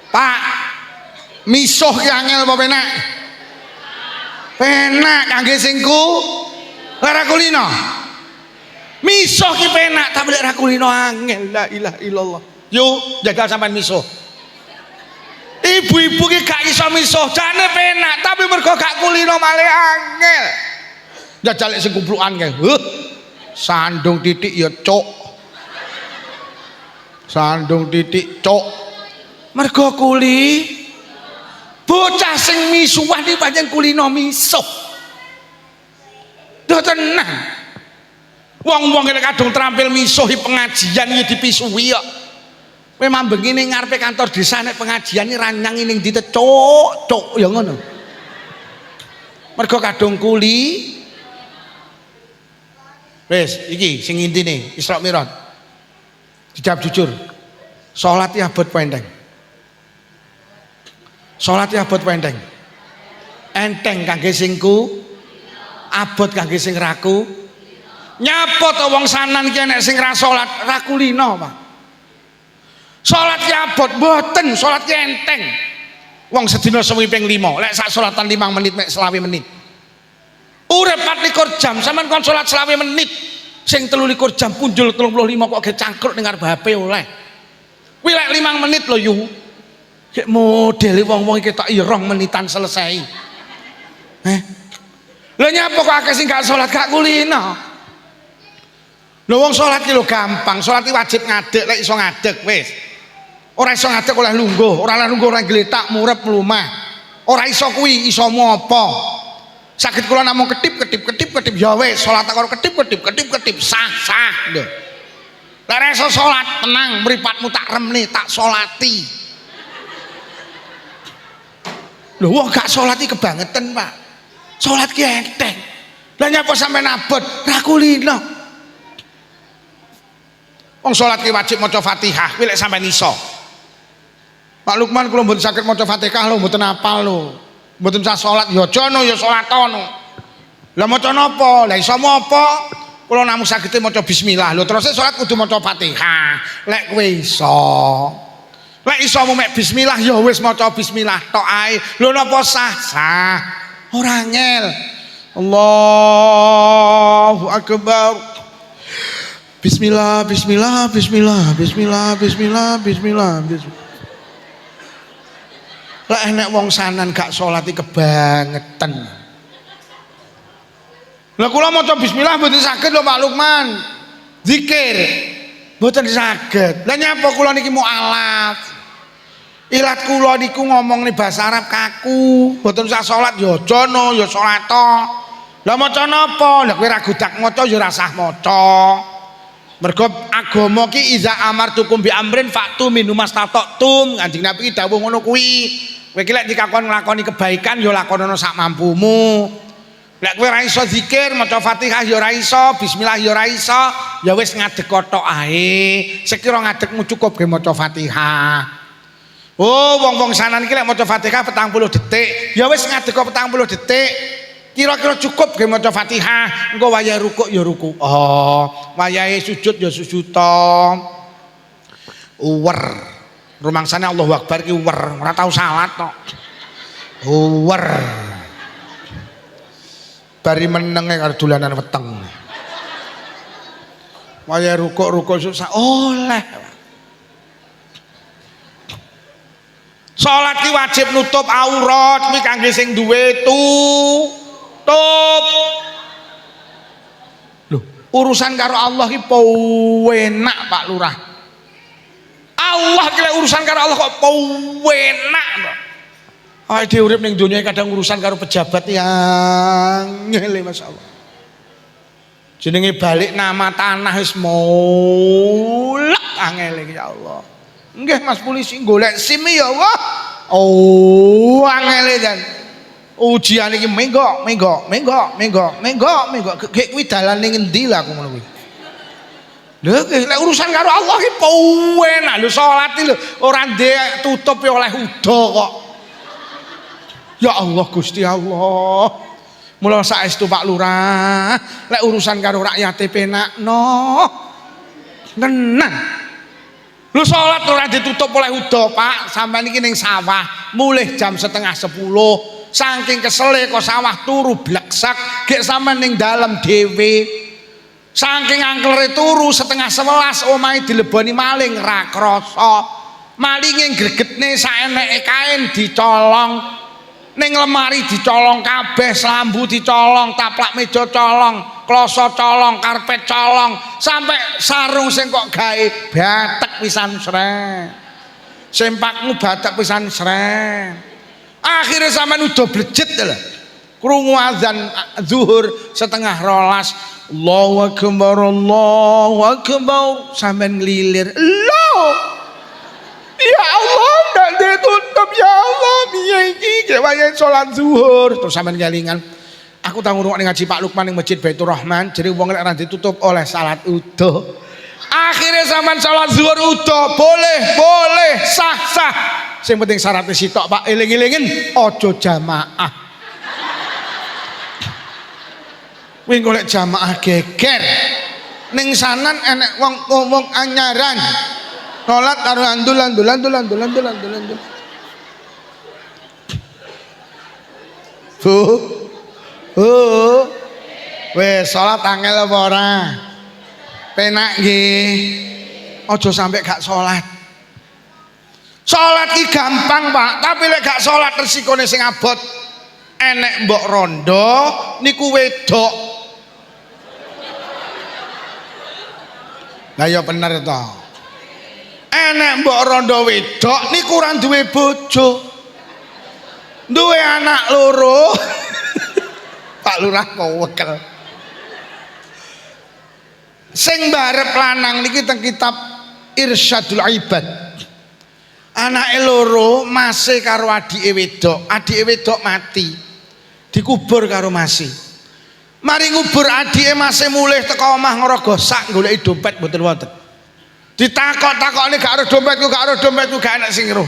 Speaker 1: Pak, misuh ki angel apa penak? Penak kangge sing ora kulino. Misuh ki penak tapi lek ora kulino angel. La ilaha illallah. Yo jagal sampean misuh. Ibu-ibu ki gak iso misuh, jane penak tapi mergo gak kulino malah angel. Jajal lek sing kumplukan kae. Sandung titik ya cuk. Sandung titik cuk. Mergo kuli bocah sing misuhan iki pancen kulino misuh. Duh tenang. Wong-wong lek kadung terampil misuh pengajian iki dipisuhi kok. Kowe mambengi ning ngarepe kantor desa nek pengajian iki ranyangi ning ditecuk ya ngono. Mergo kadung kuli. Wis iki sing intine Isra Mi'raj. Dijawab jujur. Salat ya abot pendek. Salat ya abot pendeng. Enteng kangge sing abot kangge sing raku. Nyapa to wong sanan ki nek sing ra salat ra kulino, Pak. Salat ki abot mboten, salat ki enteng. Wong sedina sewi ping 5, lek sak salatan 5 menit mek 20 menit. Urip 24 jam, sampean kon salat 20 menit. Sing 23 jam punjul 35 kok ge cangkruk ning arep HP oleh. Kuwi lek 5 menit lho yu. Kayak model wong-wong iki tak 2 menitan selesai. Lah nyapa kok akeh sing gak salat gak kulino. Lho wong salat ki lho gampang, salat iki wajib ngadeg lek iso ngadeg wis. Ora iso ngadeg oleh lungguh, ora lungguh ora gletak murep mlumah. Ora iso kuwi, iso mopo. Saged kula namung ketip ya wis, salat karo ketip sah lho. Lek ora iso salat tenang, mripatmu tak remne, tak salati. Lho wong gak salat iki kebangetan, Pak. Salat ki enteng. Lah nyapa sampean abot ra kulino. Wong salat ki wajib maca Fatihah, kuwi lek sampean iso. Pak Lukman kula mboten saged maca Fatihah lho, mboten apal lho. Mboten sah salat ya jono ya salatono. Lah maca napa? Lah iso apa? Kula namung saged maca bismillah. Lho terus salat kudu maca Fatihah. Lek kowe iso. Lek iso mek bismillah ya wis maca bismillah tok ae. Lho napa sah? Ora angel. Allahu akbar. Bismillah. Lah enek wong sanan gak salat iki kebangetan. Lah kula maca bismillah mboten saged lho Pak Lukman. Zikir mboten saged. Lah nyapa kula niki mualaf. Ilat kula niku ngomong ning basa Arab kaku, mboten usah salat ya jono ya salato. Lah maca napa? Lah kowe ra gudak maca ya ora sah maca. Mergo agama ki iza amartukum bi amrin fa'tu minhu mastata'tum. Kanjeng Nabi ki dawuh ngono kuwi. Kowe ki lek dikakon nglakoni kebaikan ya lakonono sak mampumu. Lek kowe ora iso zikir, maca Fatihah ya ora iso, bismillah ya ora iso, ya wis ngadeg kotok ae. Sekira ngadegmu cukup ge maca Fatihah. Oh, wong-wong sanan iki lek maca Fatihah 40 detik, ya wis ngadeg kok 40 detik. Kira-kira cukup ge maca Fatihah, engko wayahe rukuk ya rukuk. Oh, wayahe sujud ya sujud to. Uwer. Rumangsane Allahu Akbar ki uwer, ora tau salat tok. Uwer. Bari menenge karo dolanan weteng. Wayahe rukuk susah oleh. Salat ki wajib nutup aurat kuwi kangge sing duwe tutup. Loh, urusan karo Allah ki enak Pak Lurah. Allah ki urusan karo Allah kok enak to. Awake dhewe urip ning donya kadang urusan karo pejabat yang ngele masyaallah. Jenenge balik nama tanah wis mulek angel ya Allah. Nggih Mas polisi golek SIM ya Allah. Oh angele jan. Ujian iki menggok. Gek kuwi dalane ngendi lah aku ngono kuwi. Lho lek urusan karo Allah ki enak lho salat iki lho ora ndek tutup ya oleh uda kok. Ya Allah Gusti Allah. Mula saestu Pak Lurah, lek urusan karo rakyate penakno. Tenan. Lho salat ora ditutup oleh uda, Pak. Sampeyan iki ning sawah, mulih jam 9:30. Saking kesele kok sawah turu bleksak, gek sampeyan ning dalem dhewe. Saking angklere turu 10:30 omahe dileboni maling ra krasa. Malinge gregetne saeneke kain dicolong. Ning lemari dicolong kabeh, selambu dicolong, taplak meja colong, kloso colong, karpet colong, sampai sarung sing kok gawe batek pisan sreng. Sempakmu batek pisan sreng. Akhirnya sampean udah blejet lho. Krungu azan zuhur 11:30. Allahu akbar. Sampean ngelilir. Loh. Ya Allah, ndak ditutup ya Allah. Piye iki gek wayahe salat zuhur. Terus sampean kelingan. Aku tau ngrungokne ngaji Pak Lukman ning Masjid Baitur Rahman, jere wong lek ora ditutup oleh salat utuh. Akhirnya sampean salat zuhur utuh, boleh, sah. Sing penting syaratnya sitok Pak, eling-elingen aja jamaah. Kuwi golek jamaah geger. Ning sanan enek wong anyaran. Sholat karo andul. Wes sholat angel apa ora? Penak nggih. Aja sampai gak sholat. Sholat iki gampang, Pak, tapi lek gak sholat resikone sing abot. Enek mbok rondo niku wedok. Lah ya bener to. Enek mbok rondo wedok niku ora duwe bojo. Duwe anak loro. Pak Lurah kowekel. Sing barep lanang niki teng kitab Irsyadul Ibad. Anake loro mase karo adike wedok. Adike wedok mati. Dikubur karo mase. Mari ngubur adike mase mulih teko omah ngrogosak goleki dompet mboten wonten. Ditakok-takokne gak ada dompetku gak enak sing ngeruh.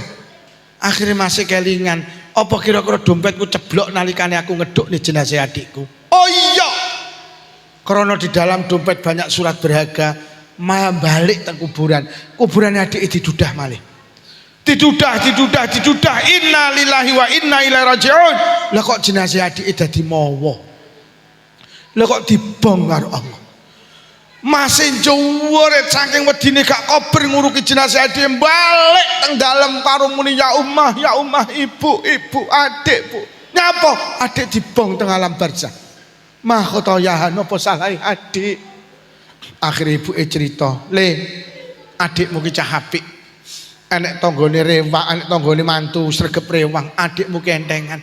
Speaker 1: Akhirnya masih kelingan, apa kira-kira dompetku ceblok nalikane aku ngeduk nih jenazah adikku. Oh iya, karena di dalam dompet banyak surat berharga. Malah balik ke kuburan adik didudah malih. Didudah. Inna lillahi wa inna ilaihi raji'un. Lah kok jenazah adik dadi mawa. Lah kok dibongkar Allah. Masih jauh saking wedine gak kober nguruki jenazah adik balik teng dalem karo muni ya ummah ibu adik bu nyapa adik dibong teng alam barzah mah khotoyahan apa salah adik. Akhirnya ibu cerita le adikmu ki cah apik enek tanggane rewak enek tanggane mantu sregep rewang adikmu ki entengan.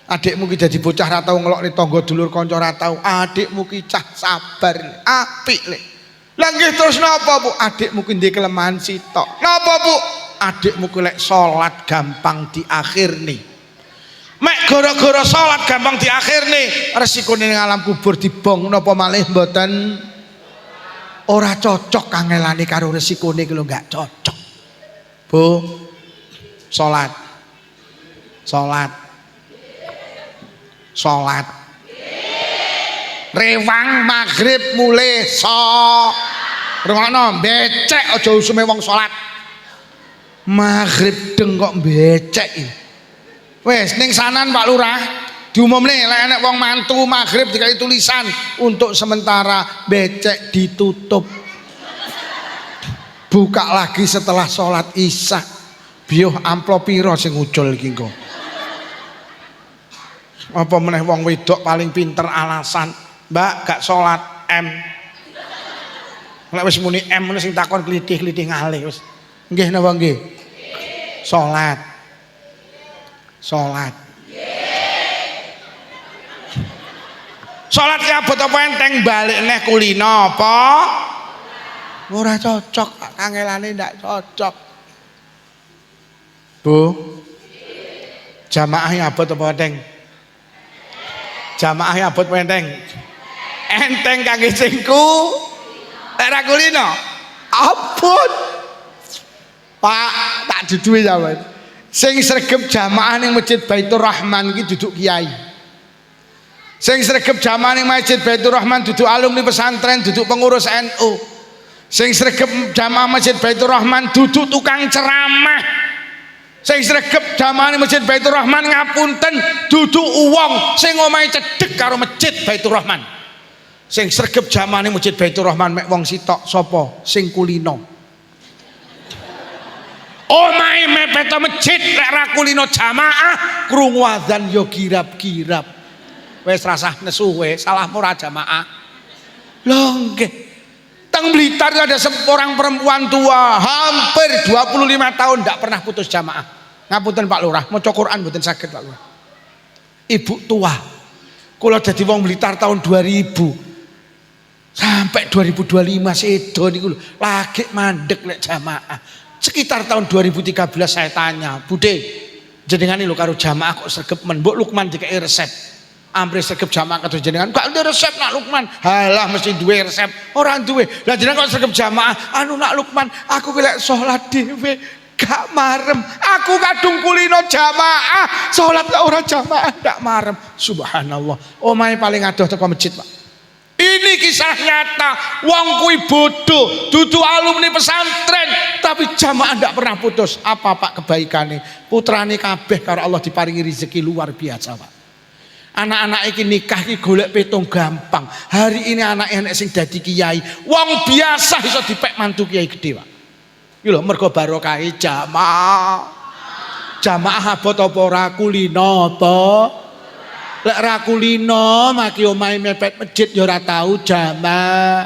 Speaker 1: Adikmu ki dadi bocah ra tau ngelokne tangga dulur kanca ra tau. Adikmu ki cah sabar, apik lek. Lah nggih terus napa Bu? Adikmu ki ndek kelemahan sitok. Napa Bu? Adikmu ki lek salat gampang diakhirne. Mek gara-gara salat gampang diakhirne, resikone ning alam kubur dibong napa malih mboten ora cocok kangelane karo resikone ki lho gak cocok. Bu, salat. Rewang maghrib mulai rungokno becek aja usume wong salat. Maghrib deng kok becek. Wes ning sanan Pak Lurah diumumne lek enek wong mantu maghrib dikai tulisan untuk sementara becek ditutup. Buka lagi setelah salat Isya. Biyo amplop piro sing ucul iki engko. Apa meneh wong wedok paling pinter alasan, Mbak gak sholat M. Lek wis muni M ngono sing takon klithih-klithih ngalih wis. Nggih napa nggih? Salat. Salat. Salat ki abot apa enteng balik neh kulino apa? Ora cocok, kangelane ndak cocok. Bu. Jamaah abot apa enteng? Jamaah abot apa enteng? Enteng kangge singku. Ora kulino. Abot. Pak, tak duduhe jaman. Sing sregep jamaah ning Masjid Baitur Rahman iki duduk kiai. Sing sregep jamaah ning Masjid Baitur Rahman duduk alumni pesantren, duduk pengurus NU. Sing sregep jamaah Masjid Baitur Rahman duduk tukang ceramah. Sing sregep jamaah ning Masjid Baitur Rahman ngapunten duduk wong sing omahe cedhek karo Masjid Baitur Rahman. Sing sregep jamaah ning Masjid Baitur Rahman mek wong sitok sapa? Sing kulino. Omahe mepet masjid lek ra kulino jamaah krungu adzan yo girap-girap. Wis rasah nesu we, salahmu ora jamaah. Lho nggih. Teng Blitar ada seorang perempuan tua, hampir 25 tahun tidak pernah putus jamaah. Ngapunten Pak Lurah, maca Quran mboten saged Pak Lurah. Ibu tua. Kula dadi wong Blitar tahun 2000 sampai 2025 sedo niku lho, lagi mandek lek jamaah. Sekitar tahun 2013 saya tanya, Bude, jenengan ini lho karo jamaah kok sregep men, Mbok Lukman dikai resep. Ampre sregep jamaah karo jenengan, gak ada resep nak Lukman. Halah mesti duwe resep, ora duwe. Lah jenengan kok sregep jamaah, anu nak Lukman, aku ki lek salat dhewe gak marem. Aku kadung kulino jamaah, salat gak ora jamaah gak marem. Subhanallah. Omahe paling adoh teko masjid, Pak. Ini kisah nyata. Wong kuwi bodoh, dudu alumni pesantren, tapi jamaah ndak pernah putus. Apa Pak kebaikane? Putrane kabeh karo Allah diparingi rezeki luar biasa, Pak. Anak-anak iki nikah iki golek petong gampang. Hari ini anak sing dadi kiai, wong biasa iso dipek mantu kiai gede, Pak. Iki lho mergo barokahe jamaah. Jamaah abot apa ora kulino apa? Lek ra kulino maki omahe mepet masjid ya ora tau jamaah.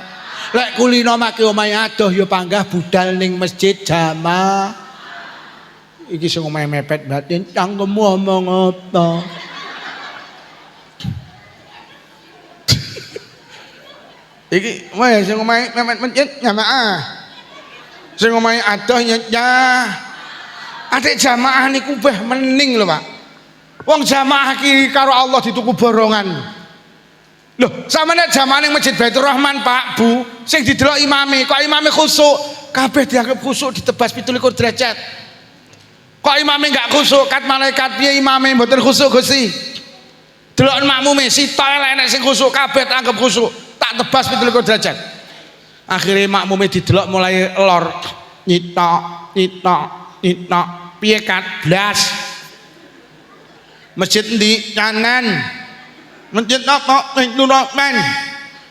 Speaker 1: Lek kulino maki omahe adoh ya panggah budal ning masjid jamaah. Iki sing omahe mepet batin cangkemmu omong apa? Iki wae sing omahe mepet masjid jamaah. Sing omahe adoh ya adik jamaah niku beh mening lho, Pak. Wong jamaah ki karo Allah dituku borongan. Loh, sampeyan jamaah ning Masjid Baitur Rahman, Pak, Bu, sing didelok imame, kok imame khusuk, kabeh dianggap khusuk ditebas 17 derajat. Kok imame enggak khusuk, kat malaikat piye imame mboten khusuk, Gusti? Delok makmume sitok enek sing khusuk kabeh anggap khusuk, tak tebas 17 derajat. Akhire makmume didelok mulai lor, nyitok, piye kat blas. Masjid ndi kanan, masjid napa ning Nurmen.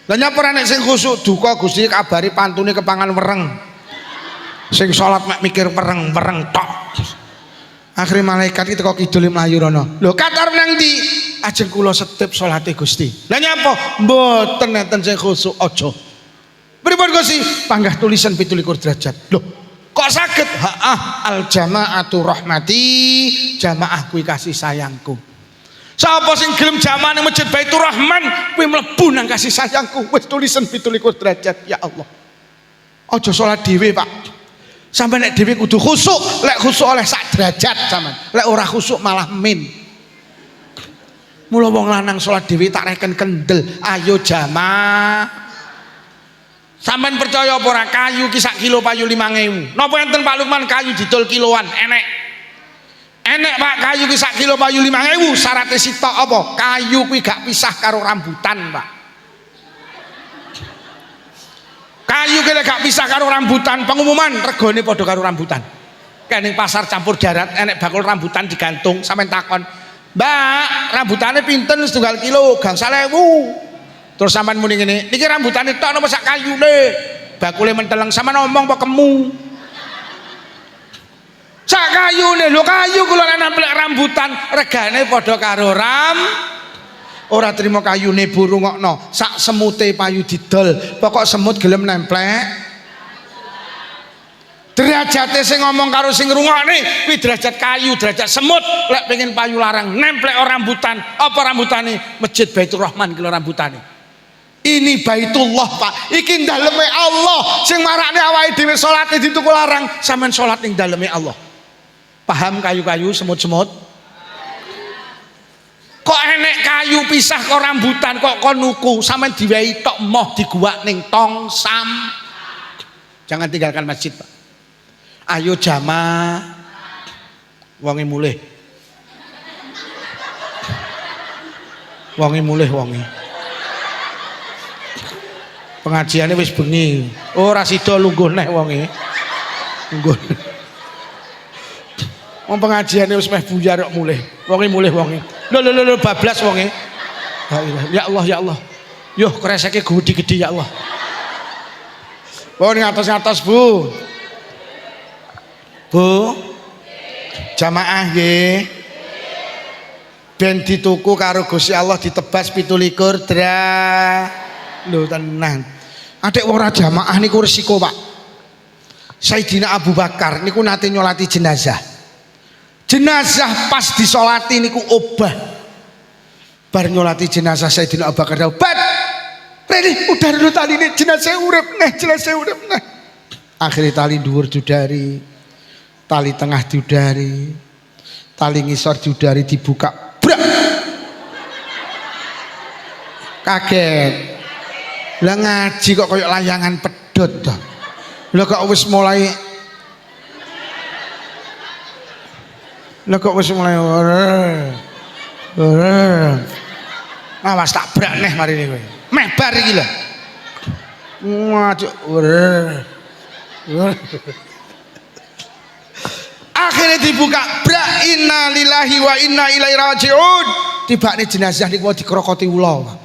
Speaker 1: Lah nyapa ora nek sing khusuk duka Gusti kabari pantune kepangan wereng. Sing salat mek mikir wereng tok. Akhire malaikat iki teko kidul mlayu rono. Lho katar nang ndi? Ajeng kula setip salate Gusti. Lah nyapa? Mboten nenten sing khusuk aja. Pripun Gusti? Panggah tulisan 17 derajat. Lho, kok saged? Al jamaatu rahmati, jamaah kuwi kasih sayangku. Sapa sing gelem jamaah nang Masjid Baitur Rahman kuwi mlebu nang kasih sayangku. Wis tulisan 17 derajat. Ya Allah. Aja salat dhewe, Pak. Sampai nek dhewe kudu khusuk, lek khusuk oleh sak derajat sampean. Lek ora khusuk malah min. Mula wong lanang salat dhewe tak reken kendel. Ayo jamaah. Sampeyan percaya apa ora kayu ki sak kilo payu 5.000. Napa enten Pak Lukman kayu didol kiloan? Enek Pak kayu ki sak kilo payu 5.000. Syaratnya sitok apa? Kayu kuwi gak pisah karo rambutan, Pak. Kayu ki gak pisah karo rambutan, pengumuman regane padha karo rambutan. Kayak ning pasar campur darat enek bakul rambutan digantung, sampeyan takon, "Mbak, rambutane pinten setunggal kilo?" Gangsal 1.000. Terus sampean muni ngene, niki rambutane tok napa sak kayune? Bakule menteleng sampean ngomong apa kemu? Sak kayune, lho kayu kula nempel rambutan regane padha karo ora trimo kayune burungokno, sak semute payu didol. Pokok semut gelem nemplek. Derajate sing ngomong karo sing ngrungokne kuwi derajat kayu, derajat semut. Lek pengen payu larang nemplek rambutan, apa rambutane? Masjid Baitur Rahman ki rambutane. Ini Baitullah, Pak. Iki daleme Allah. Sing marakne awake dhewe salate dituku larang, sampean salat ning daleme Allah. Paham kayu-kayu, semut-semut? Kok enek kayu pisah kok rambutan kok kon nuku, sampean diwehi tok moh diguwak ning tong sam. Jangan tinggalkan masjid, Pak. Ayo jamaah wonge mulih. Wonge mulih wonge. Pengajiane wis bengi. Ora sida lungguh neh wonge. Lungguh. Wong pengajiane wis meh buyar kok mulih. Wonge mulih wonge. Lho bablas wonge. Ya Allah ya Allah. Yo kreseke gede-gede ya Allah. Bawa ning atas-atas, Bu. Bu, jamaah nggih. Ben dituku karo Gusti Allah ditebas 17 dra. Lho tenan. Adik ora jamaah niku resiko, Pak. Sayyidina Abu Bakar niku nate nyolati jenazah. Jenazah pas disolati niku obah. Bar nyolati jenazah Sayyidina Abu Bakar, "Bat, rene udah dulu tali ini jenazah urip neh, jenazah urip neh." Akhirnya tali dhuwur judari, tali tengah diudari, tali ngisor diudari dibuka, brak, kaget. Lah ngaji kok kayak layangan pedot toh. Lah kok wis mulai, awas tak brak neh mari ini kowe. Meh bar iki lho. Ngajuk. Akhirnya dibuka, brak, inna lillahi wa inna ilaihi raji'un. Tibane jenazah niku dikrokoti ula.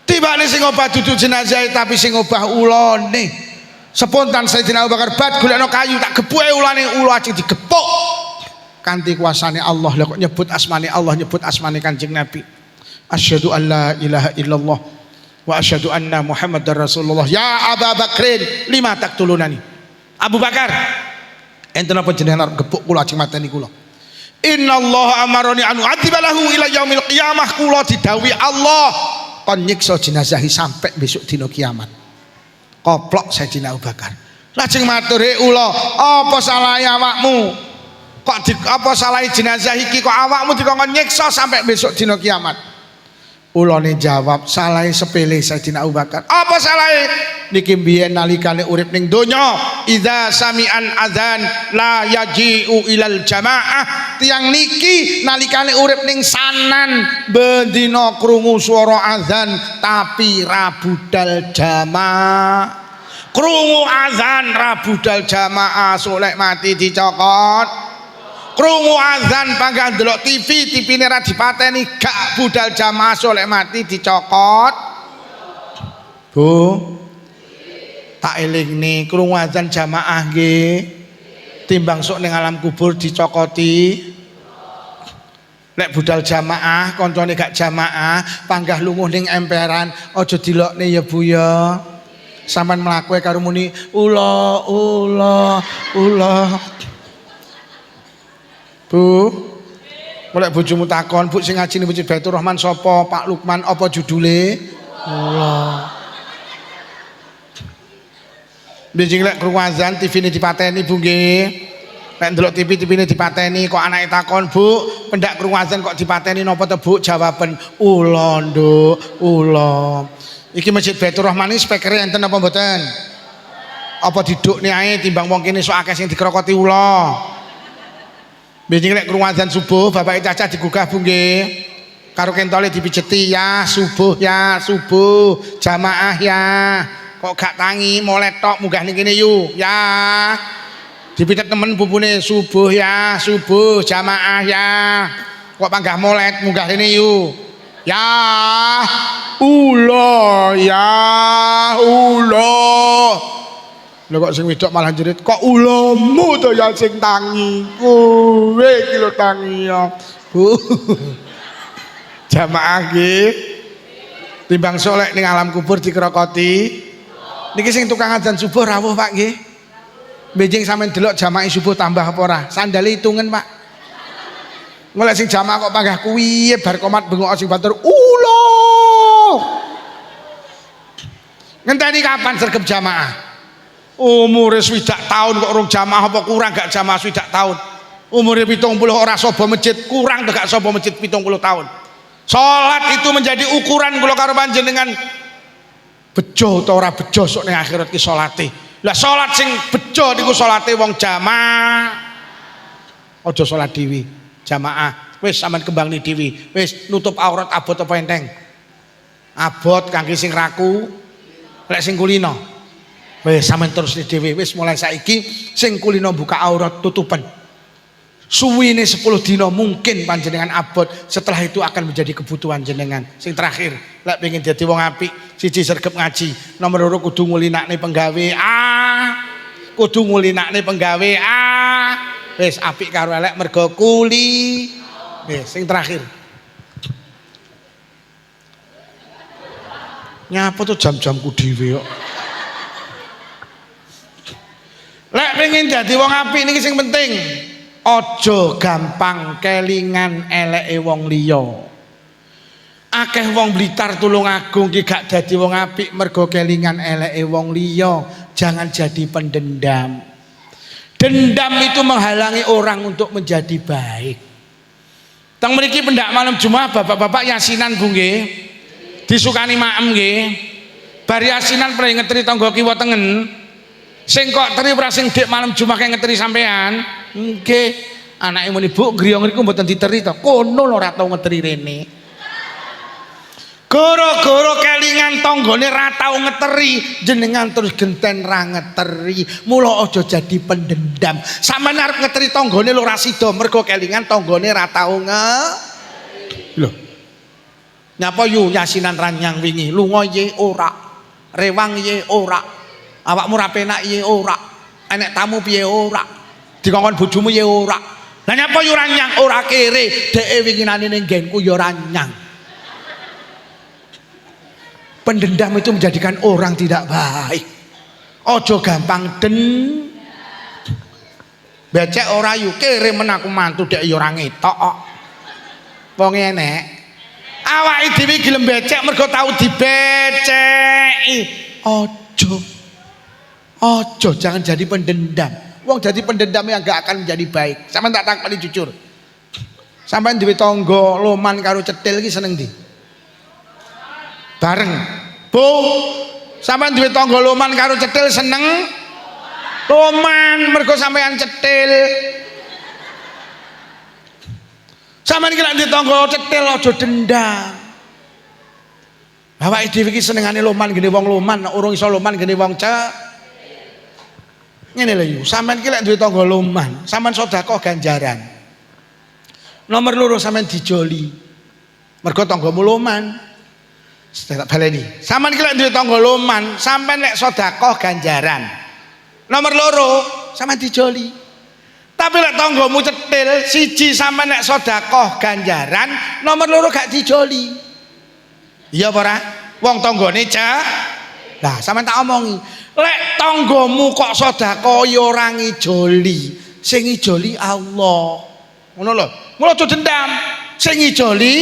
Speaker 1: Tibane sing obah duduk jenazah tapi sing obah ulane. Spontan Sayyidina Abu Bakar, "Bat, golekno kayu tak gepuke ulane." Ula ajeng digepuk. Kanthi kuasane Allah. Lah kok nyebut asmane Allah, nyebut asmane Kanjeng Nabi. Asyhadu an la ilaha illallah wa asyhadu anna Muhammadar Rasulullah. Ya Abu Bakrin, lima taqtulunani. Abu Bakar, enten apa jenengan gepuk kula ajeng mateni kula. Innallaha amaroni anu atibalahu ila yaumil qiyamah. Kula didhawuhi Allah kon nyiksa jenazah sampai besok dina kiamat. Koplok Sayyidina Abu Bakar. Lajeng matur, "He ula, apa salahe awakmu? Kok apa salahe jenazah iki kok awakmu dikongkon nyiksa sampai besok dina kiamat?" Ulane jawab, "Salahe sepele Sayyidina Abu Bakar." "Apa salahe?" "Niki mbiyen nalikane urip ning donya, idza sami'an adzan la yaji'u ilal jamaah." Tiang niki nalikane urip ning sanan bendina krungu swara adzan tapi ra budal jamaah. Krungu adzan ra budal jamaah, solek mati dicokot. Krungu azan panggah ndelok TV, TV-ne ra dipateni, gak budal jamaah, solek mati dicokot. Bu, tak elingne krungu azan jamaah nggih. Timbang sok ning alam kubur dicokoti. Lek budal jamaah, koncone gak jamaah, panggah lungguh ning emperan, aja dilokne ya Bu ya. Sampeyan mlaku karo muni ula. Bu, mulai bojomu takon, "Bu sing ngaji ning Masjid Baitur Rahman sapa? Pak Lukman, apa judule?" Allah. Bijing lek krungu azan TV-ne dipateni Bu nggih. Lek ndelok TV-ne dipateni kok anake takon, "Bu, pendak krungu azan kok dipateni napa to Bu?" Jawaban, "Ula, Nduk, ula." Iki Masjid Baitur Rahman iki spekere enten apa mboten? Apa didukne ae timbang wong kene sok akeh sing dikrokoti ula. Bijing lek krungu azan subuh, bapak Caca digugah Bu nggih. Karo kentole dipijeti, "Ya subuh, ya subuh, jamaah ya." Kok gak tangi molet tok munggah ning kene yu. Ya. Dipitet temen bubune, "Subuh ya, subuh, jamaah ya." Kok panggah molet munggah kene yu. Ya. Ula, ya ula. Lho kok sing wedok malah jerit, "Kok ulamu to ya sing tangi? Kowe iki lho tangi ya." Bu. Jamaah nggih. Timbang solek ning alam kubur dikrokoti. Niki sing tukang adzan subuh rawuh Pak nggih. Benjing sampean delok jamaah subuh tambah apa ora? Sandale hitungan, Pak. Mulai sing jamaah kok panggah kuwi bar komat bengok sing batur ulo. Ngenteni kapan sergap jamaah? Umure 60 tahun kok urung jamaah apa kurang gak jamaah 60 tahun. Umure 70 ora sobo masjid, kurang gak sobo masjid 70 tahun. Salat itu menjadi ukuran kula karo panjenengan bejo ta ora bejo sok ning akhirat ki salate. Lah salat sing bejo niku salate wong jamaah. Aja salat dhewe. Jamaah wis sampean kembangni dhewe, wis nutup aurat abot apa enteng? Abot kangge sing raku, lek sing kulino wis sampean terus dhewe, wis mulai saiki sing kulino buka aurat tutupan. Suwine 10 dina mungkin panjenengan abot, setelah itu akan menjadi kebutuhan jenengan. Sing terakhir, lek pengen dadi wong apik, siji sregep ngaji, nomor 2 kudu ngulinakne penggawe kudu ngulinakne penggawe wis apik karo elek mergo kuli. Wis sing terakhir. Nyapa tuh jam-jamku dhewe kok. Lek pengen dadi wong apik niki sing penting, aja gampang kelingan eleke wong liya. Akeh wong Blitar Tulungagung ki gak dadi wong apik mergo kelingan eleke wong liya. Jangan jadi pendendam. Dendam itu menghalangi orang untuk menjadi baik. Teng mriki pendak malam Jumat bapak-bapak yasinan Bu nggih. Disukani maem nggih. Bar yasinan pring ngetri tangga kiwa tengen. Sing kok teri ora sing dik malam Jumat kaya ngetri sampean. Nggih. Anake muni Bu griyong niku mboten diteri to. Kono lho ora tau ngetri rene. Goro-goro kelingan tanggane ra tau ngeteri, jenengan terus genten ra ngeteri. Mula aja jadi pendendam. Sampeyan arep ngeteri tanggane lho ra sida mergo kelingan tanggane ra tau Lho. Nyapa yu yasinan ranyang wingi, lunga ye ora. Rewang ye ora. Awakmu ra penak ye ora. Enek tamu piye ora. Dikongkon bojomu ye ora. Lah nyapa yu ranyang ora kere, dheke winginane ning nggenku ya ranyang. Pendendam itu menjadikan orang tidak baik. Ojo gampang becek ora yu kere men aku mantu dek ya ora ngetok kok. Wong enek. Awake dhewe gelem becek mergo tau dibeceki. Ojo jangan jadi pendendam. Wong jadi pendendam yang gak akan menjadi baik. Sampeyan tak takoni jujur. Sampeyan duwe tangga loman karo cetil iki seneng ndi? Bareng Bu, sampean duwe tangga loman karo cetil seneng loman mergo sampean cetil. Sampean iki lek duwe tangga cetil aja dendam. Awake dhewe iki senengane loman gene wong loman, nek urung iso loman gene wong ngene lho yu, sampean iki lek duwe tangga loman, sampean sedekah ganjaran. Nomor 2 sampean dijoli. Mergo tanggamu loman. Tak baleni. Sampeyan iki lek duwe tangga loman, sampeyan lek sedekah ganjaran. Nomor 2, sampeyan dijoli. Tapi lek tanggamu cetil, siji sampeyan lek sedekah ganjaran, nomor 2 gak dijoli. Iya apa ora? Wong tanggane Lah, sampeyan tak omongi. Lek tanggamu kok sedekah ya ora ngijoli, sing ngijoli Allah. Ngono lho. Mula aja dendam. Sing ngijoli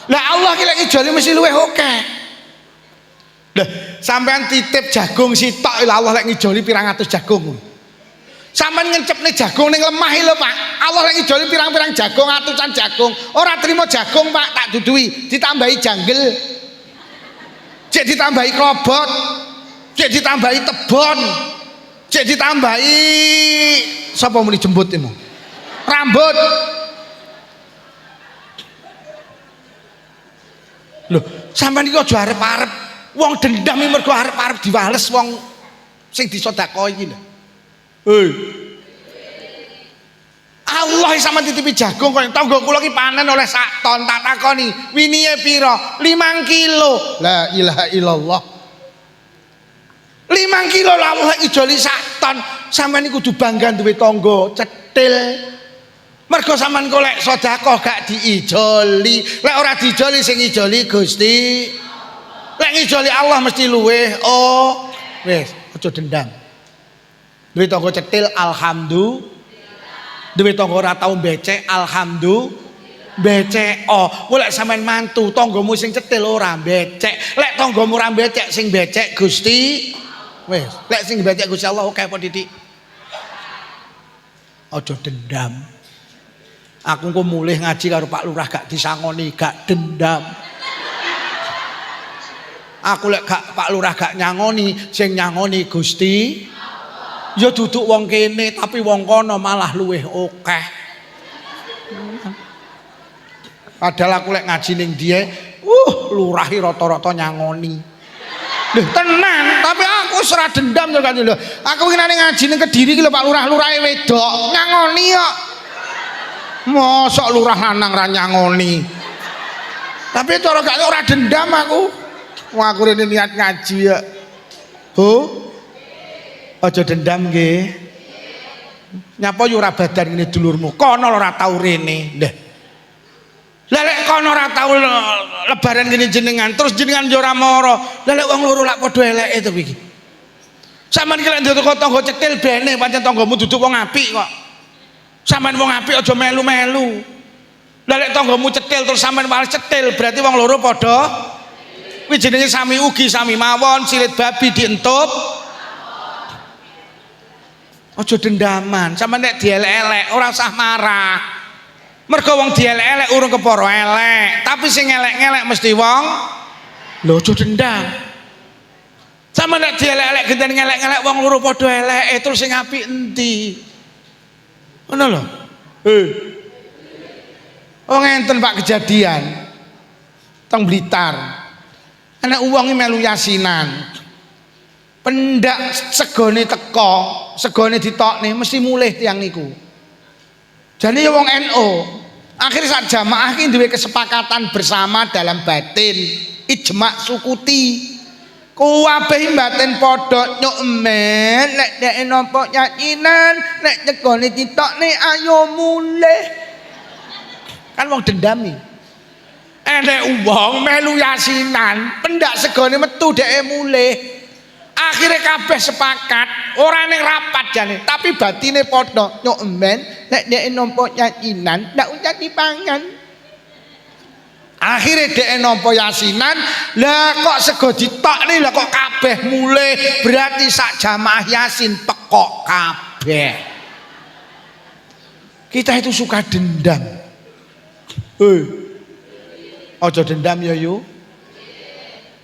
Speaker 1: lah Allah ki lek ngijoli mesti luwih akeh. Lah sampean titip jagung sitok lha Allah lek ngijoli pirang atus jagung. Sampeyan ngencepne jagung ning lemah lho Pak. Allah lek ngijoli pirang-pirang jagung, atusan jagung. Ora trimo jagung Pak, tak duduhi, ditambahi janggel. Cek ditambahi klobot. Cek ditambahi tebon. Cek ditambahi sapa muni jembut imu? Rambut. Loh, sampean iki aja arep-arep wong dendam iki mergo arep-arep diwales wong sing disedekah iki lho. Hei. Allah sama titipi jagung kok tangga kula iki panen oleh sak ton, tak takoni winiye pira? 5 kilo. La ilaha illallah. 5 kilo lah Allah ijoli sak ton. Sampeyan iki kudu bangga duwe tangga cetil. Mergo sampean golek sedekah gak diijoli. Lek ora diijoli sing ngijoli Gusti. Lek ngijoli Allah mesti luweh. Oh, wis aja dendam. Duwe tangga cetil alhamdulillah. Duwe tangga ora tau becek alhamdulillah. Becek golek sampean mantu tanggamu sing cetil ora becek. Lek tanggamu ora becek sing becek Gusti wis. Lek sing becek Gusti Allah oke apa titik. Aja dendam. Aku engko mulih ngaji karo Pak Lurah gak disangoni, gak dendam. Aku lek gak Pak Lurah gak nyangoni, sing nyangoni Gusti ya duduk wong kene tapi wong kono malah luweh akeh. Padahal aku lek ngaji ning dia, lurah rata-rata nyangoni. Lho tenan, tapi aku ora dendam to kan lho. Aku ngenane ngaji ning Kediri iki lho Pak Lurah, lurahe wedok, nyangoni kok. Mosok lurah lanang ra nyangoni. Tapi cara gak ora dendam aku. Wah aku rene niat ngaji ya. Bu. Aja dendam nggih. Nyapa yo ora badan ngene dulurmu. Kono ora tau rene. Lha lek kono ora tau lebaran gini jenengan terus jenengan yo ora mara. Lah lek wong loro lak padha eleke to iki. Sampeyan iki lek ndek tangga cetil bene pancen tanggamu duduk wong apik kok. Sampeyan wong apik aja melu-melu. Lah lek tanggamu cetil terus sampeyan malah cetil berarti wong loro padha kuwi jenenge sami ugi sami mawon, silit babi dientup. Aja dendaman, sampeyan nek dielek-elek ora usah marah. Mergo wong dielek-elek urung kepara elek, tapi sing elek-elek mesti wong lho aja dendam. Sampeyan nek dielek-elek genten ngelek-ngelek wong loro padha eleke terus sing apik endi? Ngono lho. Oh ngenten Pak kejadian teng Blitar. Anak uang melu yasinan. Pendak segone teko, segone ditokne mesti mulih tiyang niku. Jadi wong NU, akhirnya saat jamaah ini duwe kesepakatan bersama dalam batin, ijma sukuti. Kuwabeh batin padha nyuk men, nek dek nampa yakinan, nek segone ditokne ayo mulih. Kan wong dendami. Enek wong melu yasinan, pendak segone metu dheke mulih. Akhirnya kabeh sepakat, ora ning rapat jane, tapi batine padha nyuk men, nek dheke nampa yakinan, ndak usah dipangan. Akhirnya dheke nampa yasinan, lah kok sego ditokne lah kok kabeh mulih, berarti sak jamaah yasin pekok kabeh. Kita itu suka dendam. Aja dendam ya yu.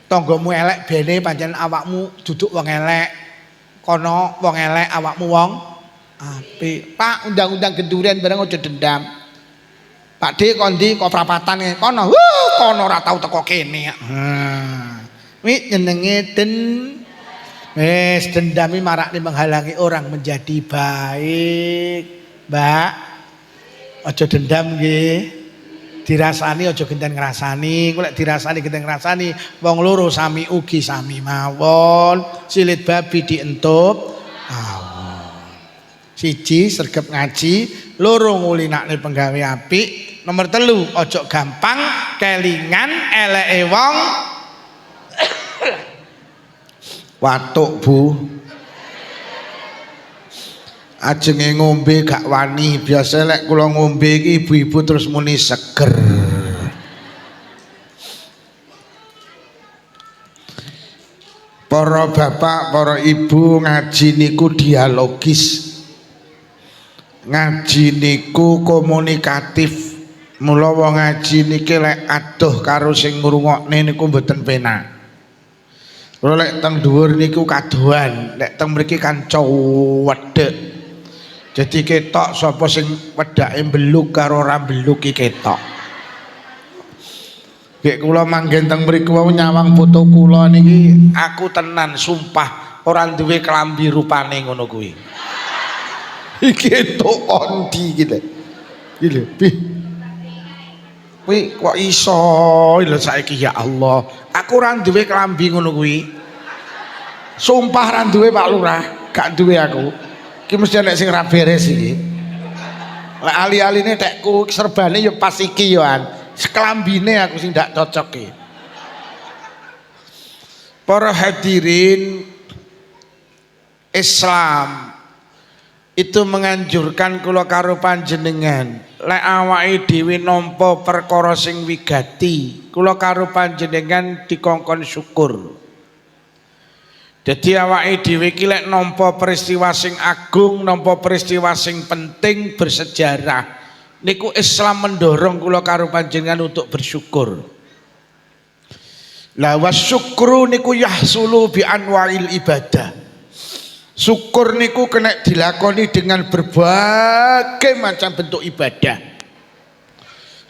Speaker 1: Tanggamu elek bene pancen awakmu duduk wong elek. Kono wong elek awakmu wong apik. Pak undang-undang gendurian bareng aja dendam. Pak D kondi kok prapatan kono. Kono ora tau teko kene. Wi jenenge wis dendami marakne menghalangi orang menjadi baik. Mbak aja dendam nggih. Dirasani aja genten ngrasani, kok lek dirasani genten ngrasani wong loro sami ugi sami mawon, silit babi dientup mawon. Siji sregep ngaji, loro ngulinakne penggawe apik, nomor 3 aja gampang kelingan eleke wong watuk Bu. Ajenge ngombe gak wani, biasa lek kula ngombe iki ibu-ibu terus muni seger. Para bapak, para ibu ngaji niku dialogis. Ngaji niku komunikatif. Mula wong ngaji niki lek adoh karo sing ngrungokne niku mboten penak. Kula lek teng dhuwur niku kadohan, lek teng mriki kan cowedhek. Jadi ketok sapa sing wedake mbeluk karo ora mbeluk iki ketok. Nek kula manggen teng mriku wau nyawang foto kula niki aku tenan sumpah ora duwe klambi rupane ngono kuwi. Iki ketok ondi iki lho. Iki lho, Bih. Kuwi kok iso lho saiki ya Allah. Aku ora duwe klambi ngono kuwi. Sumpah ora duwe Pak Lurah, gak duwe aku. Iki mesti ana sing ra beres iki. Lek ali-aline tekku serbane ya pas iki yoan. Seklambine aku sing ndak cocok iki. Para hadirin Islam itu menganjurkan kula karo panjenengan lek awake dhewe nampa perkara sing wigati kula karo panjenengan dikongkon syukur. Dadi awake dhewe iki lek nampa peristiwa sing agung, nampa peristiwa sing penting bersejarah niku Islam mendorong kula karo panjenengan untuk bersyukur. La wasyukru niku yahsulu bi anwa'il ibadah. Syukur niku kena dilakoni dengan berbagai macam bentuk ibadah.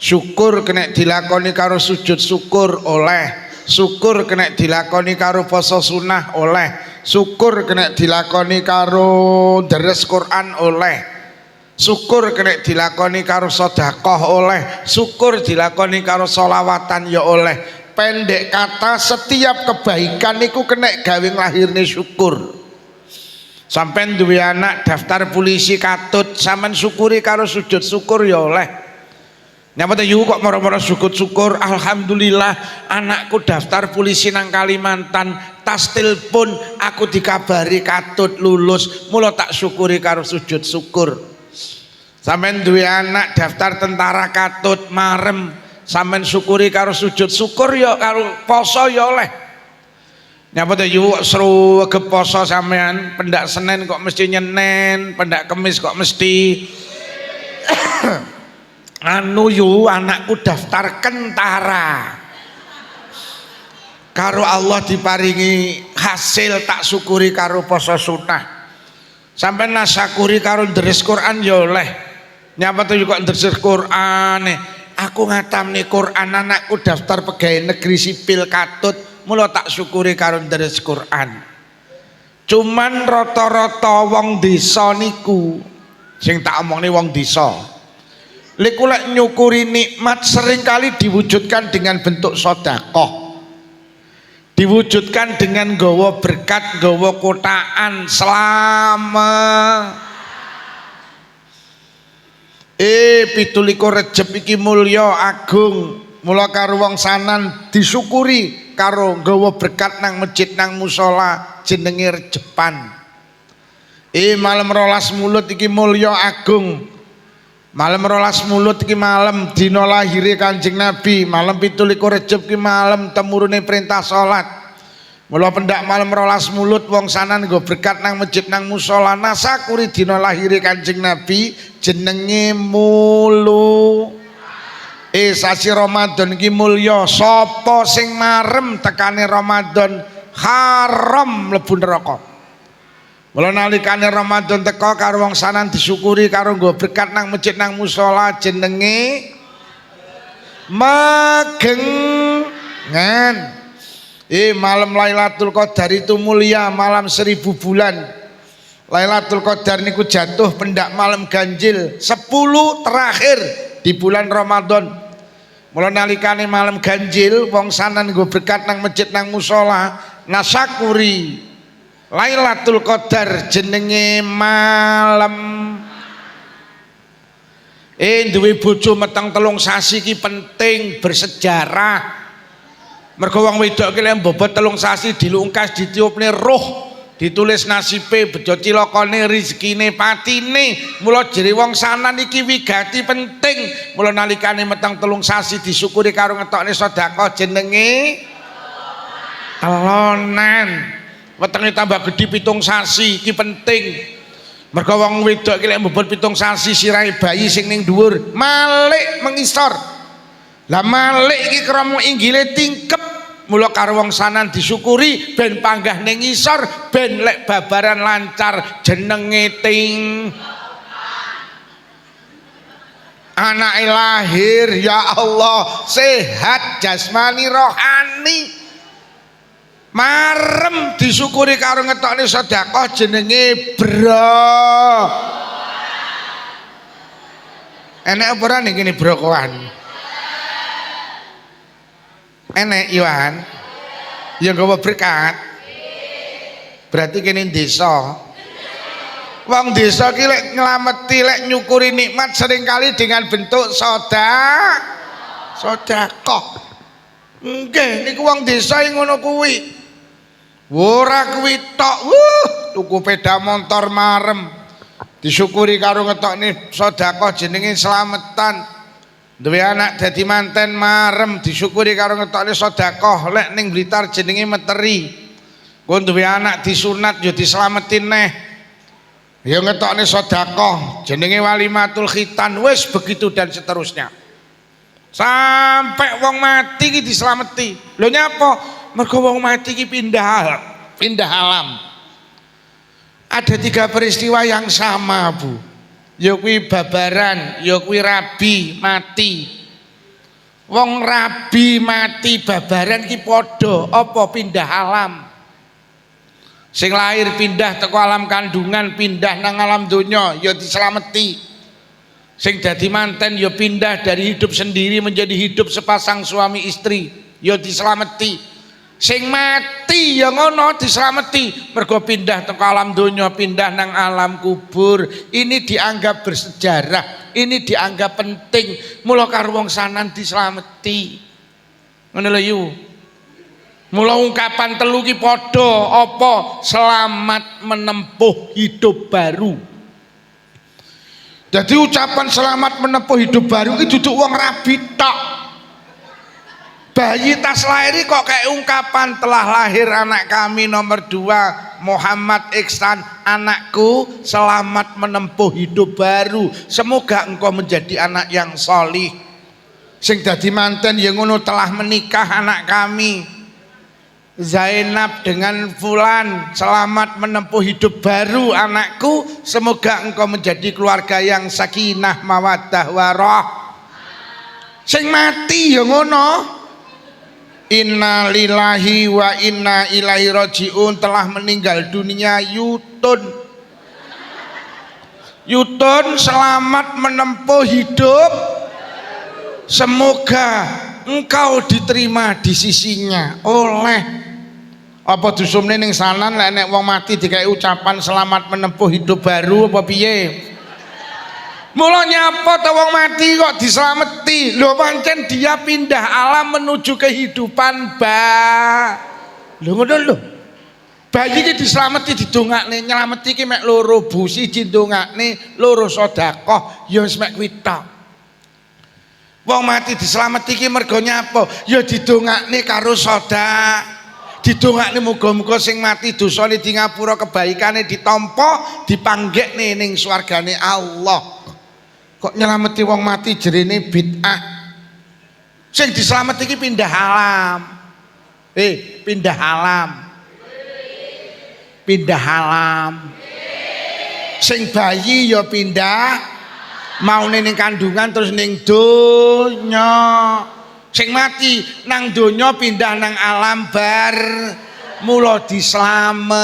Speaker 1: Syukur kena dilakoni karo sujud syukur oleh, syukur kena dilakoni karo poso sunah oleh, syukur kena dilakoni karo deres Quran oleh, syukur kena dilakoni karo sedekah oleh, syukur dilakoni karo sholawatan ya oleh. Pendek kata setiap kebaikan niku kena gawe lahirne syukur. Sampai duwe anak daftar polisi katut sampean syukuri karo sujud syukur ya oleh. Nyapa yu kok moro-moro syukur alhamdulillah anakku daftar polisi nang Kalimantan, tas telepon aku dikabari katut lulus, mula tak syukuri karo sujud syukur. Sampean duwe anak daftar tentara katut marem, sampean syukuri karo sujud syukur ya karo poso ya oleh. Nyapa teh yu seru ke poso sampean, pendak Senin kok mesti nyenen, pendak Kemis kok mesti anu yu anakku daftar kentara. Karo Allah diparingi hasil tak syukuri karo poso sunah. Sampai nasyakuri karo deres Quran ya oleh. Nyapa teh kok deres Quran aku ngatamne Quran anakku daftar pegawai negeri sipil katut. Mula tak syukuri karo deres Quran. Cuman rata-rata wong desa niku sing tak omongne wong desa. Lek kula nyukuri nikmat seringkali diwujudkan dengan bentuk sedekah. Diwujudkan dengan gawa berkat, gawa kotaan selama 17 Rejab iki mulya agung. Mula karo wong sanan disyukuri karo nggawa berkat nang masjid nang musala jenenge Rejepan. Malam 12 Mulud iki mulya agung. Malam 12 Mulud iki malam dina lahire Kanjeng Nabi. Malam 17 Rejab iki malam temurune perintah salat. Mula pendak malam 12 Mulud wong sanan nggo berkat nang masjid nang musala nasakuri dina lahire Kanjeng Nabi jenenge mulu. Sasi Ramadan iki mulya, sapa sing marem tekane Ramadan haram mlebu neraka. Mula nalikane Ramadan teka karo wong sanan disyukuri karo nggo berkat nang masjid nang musala jenenge magengan. Malam Lailatul Qadar itu mulia, malam 1000 bulan. Lailatul Qadar niku jatuh pendak malam ganjil 10 terakhir di bulan Ramadan. Mula nalikane malam ganjil wong sanan nggo berkat nang masjid nang musala nasyakuri Lailatul Qadar jenenge malam duwe bojo meteng 3 sasi iki penting bersejarah. Mergo wong wedok ki lek mbobot 3 sasi dilungkas ditiupne roh, ditulis nasibe bejo cilakane rezekine patine. Mula jere wong sanan iki wigati penting. Mula nalikane meteng 3 sasi disyukuri karo ngetokne sedekah jenenge telonan. Wetenge tambah gedhi 7 sasi iki penting. Mergo wong wedok iki lek mbobot 7 sasi sirahe bayi sing ning dhuwur malik mengisor. Lah malik iki krama inggile tingkep. Mula karo wong sanan disyukuri ben panggah ning ngisor ben lek babaran lancar jenenge ting anake lahir ya Allah sehat jasmani rohani marem disyukuri karo ngetokne sedekah jenenge bro. Enek apa ora ning kene brokoan? Enek Iwan ya gawa berkat berarti kene desa wong desa ki lek nglameti lek nyukuri nikmat seringkali dengan bentuk sedekah nggih niku wong desa ngono kuwi ora kuwi tok tuku sepeda motor marem Disyukuri karo ngetokne sedekah jenenge slametan. Duwe anak dadi manten marem disyukuri karo ngetokne sedekah. Lek ning Blitar jenenge meteri. Kon duwe anak disunat ya dislametin neh. Ya ngetokne sedekah jenenge walimatul khitan. Wis begitu dan seterusnya. Sampai wong mati iki dislameti. Lho nyapa? Mergo wong mati iki pindah alam. Ada 3 peristiwa yang sama, Bu. Ya kuwi babaran, ya kuwi rabi mati. Wong rabi mati babaran ki padha apa pindah alam. Sing lahir pindah teko alam kandungan, pindah nang alam donya ya dislameti. Sing dadi manten ya pindah dari hidup sendiri menjadi hidup sepasang suami istri ya dislameti. Sing mati ya ngono dislameti mergo pindah teko alam donya, pindah nang alam kubur. Ini dianggap bersejarah, ini dianggap penting. Mula karo wong sanan dislameti. Ngono lho yu. Mula ungkapan telu ki padha apa? Selamat menempuh hidup baru. Jadi ucapan selamat menempuh hidup baru ki duduk wong rabi tok. Bayi tas lahir kok kayak ungkapan telah lahir anak kami nomor 2 Muhammad Iksan, anakku selamat menempuh hidup baru, semoga engkau menjadi anak yang solih. Sing dadi manten yang ngono telah menikah anak kami Zainab dengan Fulan, selamat menempuh hidup baru anakku, semoga engkau menjadi keluarga yang sakinah mawaddah warah. Sing mati yang ngono inna lillahi wa inna ilaihi rajiun, telah meninggal dunia Yutun selamat menempuh hidup, semoga engkau diterima di sisinya. Oleh apa dusumne ning sanan lek nek wong mati dikai ucapan selamat menempuh hidup baru apa piye? Mula nyapa ta wong mati kok dislameti. Lho pancen dia pindah alam menuju kehidupan lho ngono lho. Bayi iki dislameti didongakne, nyelameti iki mek loro, Bu, siji ndongakne, loro sedekah, ya wis mek kuwi tok. Wong mati dislameti iki mergo nyapa? Ya didongakne karo sedekah. Didongakne muga-muga sing mati dosane di ngapura, kebaikane ditampa, dipanggekne ning swargane Allah. Kok nyelameti wong mati jerene bid'ah. Sing dislameti iki pindah alam. Pindah alam. Pindah alam. Sing bayi ya pindah maune ning kandungan terus ning donya. Sing mati nang donya pindah nang alam bar mula dislameti.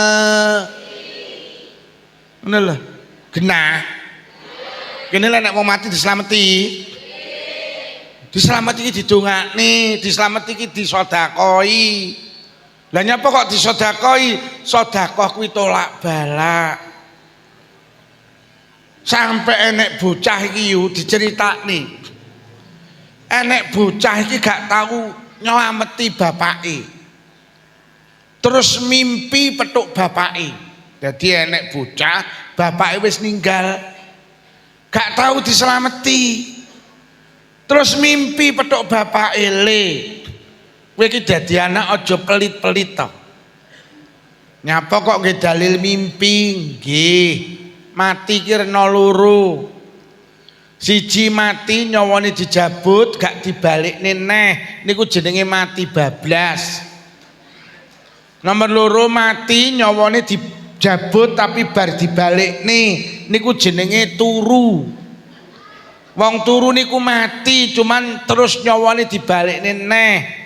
Speaker 1: Ngono lho. Genah. Kene lek nek wong mati dislameti. Dislameti iki didongakne, dislameti iki disedekoi. Lah nyapa kok disedekoi? Sedekah kuwi tolak balak. Sampai enek bocah iki yo diceritakne. Enek bocah iki gak tahu nyelameti bapake. Terus mimpi petuk bapake. Dadi enek bocah bapake wis ninggal. Gak tahu diselameti. Terus mimpi petuk bapak ele. Kowe iki dadi anak aja pelit-pelit to. Nyapa kok nggih dalil mimpi? Nggih. Mati ki rena loro. Siji mati nyawane dijabut gak dibalikne neh. Niku jenenge mati bablas. Nomor loro mati nyawane dijabut tapi bar dibalikne. Niku jenenge turu. Wong turu niku mati cuman terus nyawane dibalikne neh.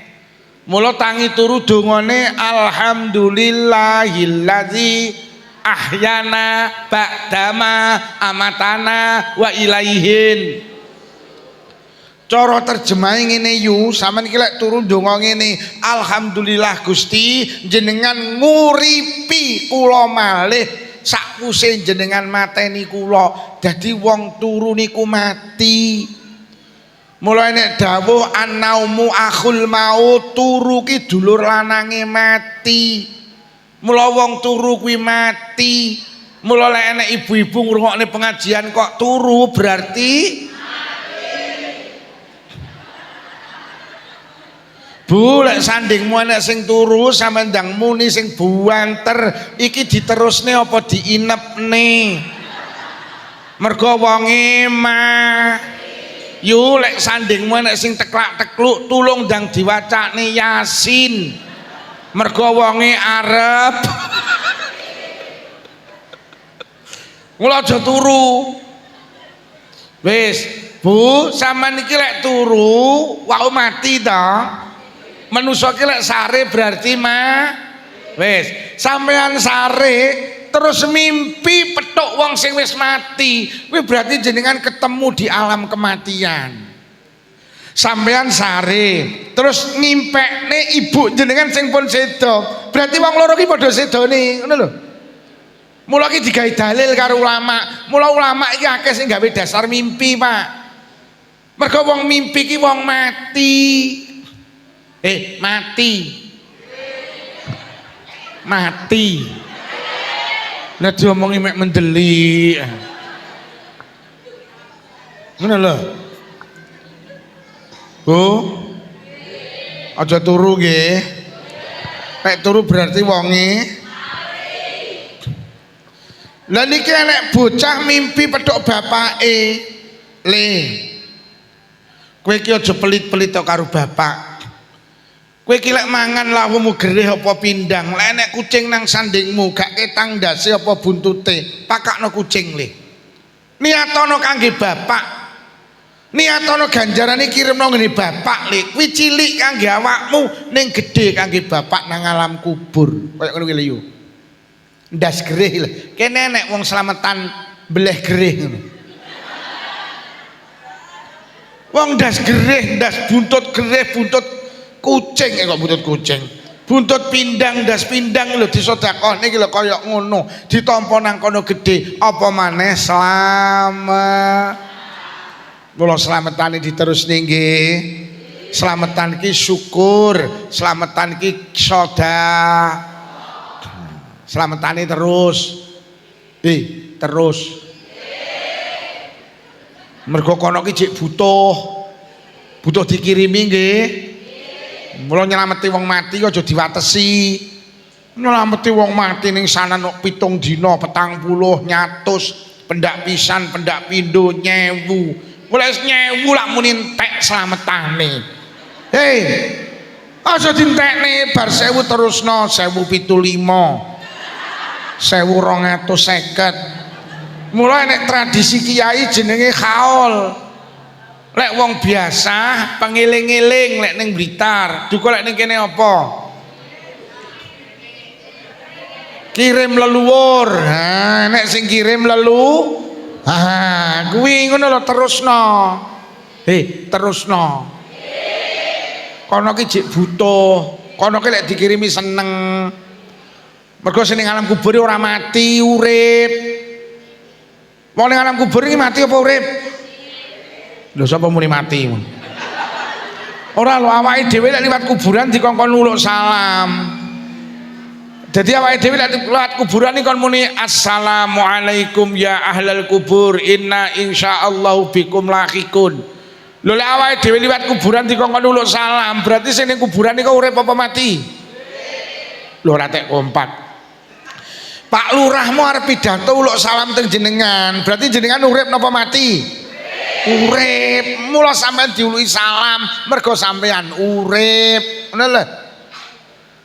Speaker 1: Mula tangi turu dongane alhamdulillahilladzi ahyana ba'dama amatana wa ilaihin. Cara terjemahe ngene yu, sampean iki lek turu ndonga ngene, alhamdulillah Gusti jenengan nguripi kula malih sakuse jenengan mateni kula. Dadi wong turu niku mati. Mulai nek dawuh annaumu akhul maut, turu ki dulur lanange mati. Mula wong turu kuwi mati. Mula lek enek ibu-ibu ngrungokne pengajian kok turu berarti Bu, lek sandingmu enek sing turu sampe ndang muni sing buanter iki diterusne apa diinepne? Mergo wonge mah yu lek sandingmu enek sing teklak-tekluk tulung ndang diwacane Yasin. Mergo wonge arep mula aja turu. Wis, Bu, sampean iki lek turu wau mati to. Manusa ki lek sare berarti wis sampean sare terus mimpi petuk wong sing wis mati kuwi berarti jenengan ketemu di alam kematian. Sampean sare terus ngimpekne ibu jenengan sing pun sedo berarti wong loro ki padha sedone ngono lho. Mula ki digawe dalil karo ulama. Mula ulama iki akeh sing gawe dasar mimpi, Pak. Mergo wong mimpi ki wong mati. Mati lah diomongi mek mendelik ngono lho Bu aja turu nggih nek turu berarti wonge lah niki enek bocah mimpi pedhok bapake le kowe iki aja pelit-pelit karo bapak. Kowe iki lek mangan lawuhmu gerih apa pindang, lek enek kucing nang sandingmu gak ketang ndase apa buntute, pakakno kucing le. Niatono kangge bapak. Niatono ganjarane kirimno ngene bapak le. Kuwi cilik kangge awakmu, ning gedhe kangge bapak nang alam kubur. Kaya ngono kuwi lho yo. Ndas gerih lho. Kene enek wong slametan mbleh gerih ngono. Wong ndas gerih, ndas buntut gerih, buntut kucing kok buntut kucing. Buntut pindang ndas pindang lho disedekahne iki lho kaya ngono. Ditampa nang kono gedhe, apa maneh slamet. Mula slametane diterusne nggih. Slametan ki syukur, slametan ki sedekah. Slametane terus. Terus. Mergo kono ki jek butuh dikirimi nggih. Mula nyelameti wong mati aja diwatesi. Nyelameti wong mati ning sana nok 7 dina 40 nyatus pendak pisan pendak pindho 1000. Mulai 1000 lak muni entek slametane. Hei. Aja dientekne bar 1000 terusno 1075. 1250. Mulai nek tradisi kiai jenenge khaul. Lek wong biasa pengiling-iling lek ning Blitar, duka lek ning kene apa? Kirim leluhur. Ha, nek sing kirim kuwi ngono lho terusno. Terusno. Kono ki jek butuh, kono ki lek dikirimi seneng. Mergo sing ning alam kubur ora mati, urip. Wong ning alam kubur iki mati apa urip? Lho sapa muni mati? Ora lho awake dhewe lek liwat kuburan dikongkon nuluk salam. Dadi awake dhewe lek liwat kuburan iki kon muni assalamualaikum ya ahlal kubur inna insyaallah bikum lahiqun. Lho lek awake dhewe liwat kuburan dikongkon nuluk salam, berarti sing ning kuburan iku urip apa mati? Lho ora tek kompak. Pak Lurahmu arep pidato uluk salam teng jenengan, berarti jenengan urip napa mati? Urip. Mula sampean diuluki salam mergo sampean urip. Ngono lho.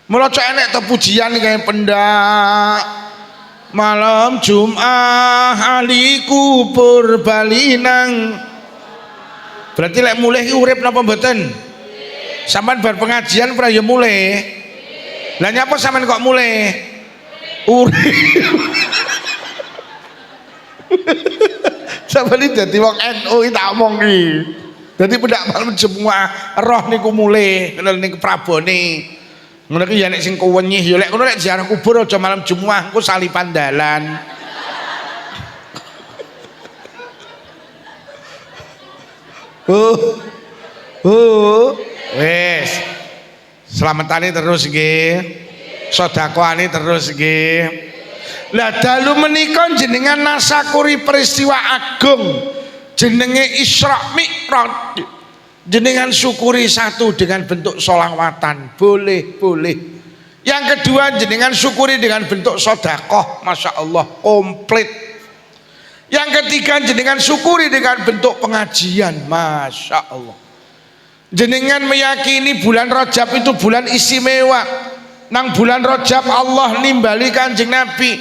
Speaker 1: Mula cek enek to pujian kaya pendak malam Jumat ahli kubur balinang. Berarti lek mulih iki urip napa mboten? Sampean bar pengajian pra ya mulih. Lah nyapa sampean kok mulih? Urip. Sampeyan dadi wong NU iki tak omong iki. Dadi pendak malam Jumat roh niku mulih ning prabone. Ngono ki ya nek sing kuwenyih ya lek ngono lek ziarah kubur aja malam Jumat engko salipan dalan. Wes. Slametane terus nggih. Sedekahane terus nggih. Lah dalu menika jenengan nasakuri peristiwa agung jenenge Isra Mi'raj. Jenengan syukuri satu dengan bentuk sholawatan, boleh. Yang kedua jenengan syukuri dengan bentuk sedekah, masya Allah komplit. Yang ketiga jenengan syukuri dengan bentuk pengajian, masya Allah. Jenengan meyakini bulan Rajab itu bulan istimewa. Nang bulan Rajab Allah nimbali Kanjeng Nabi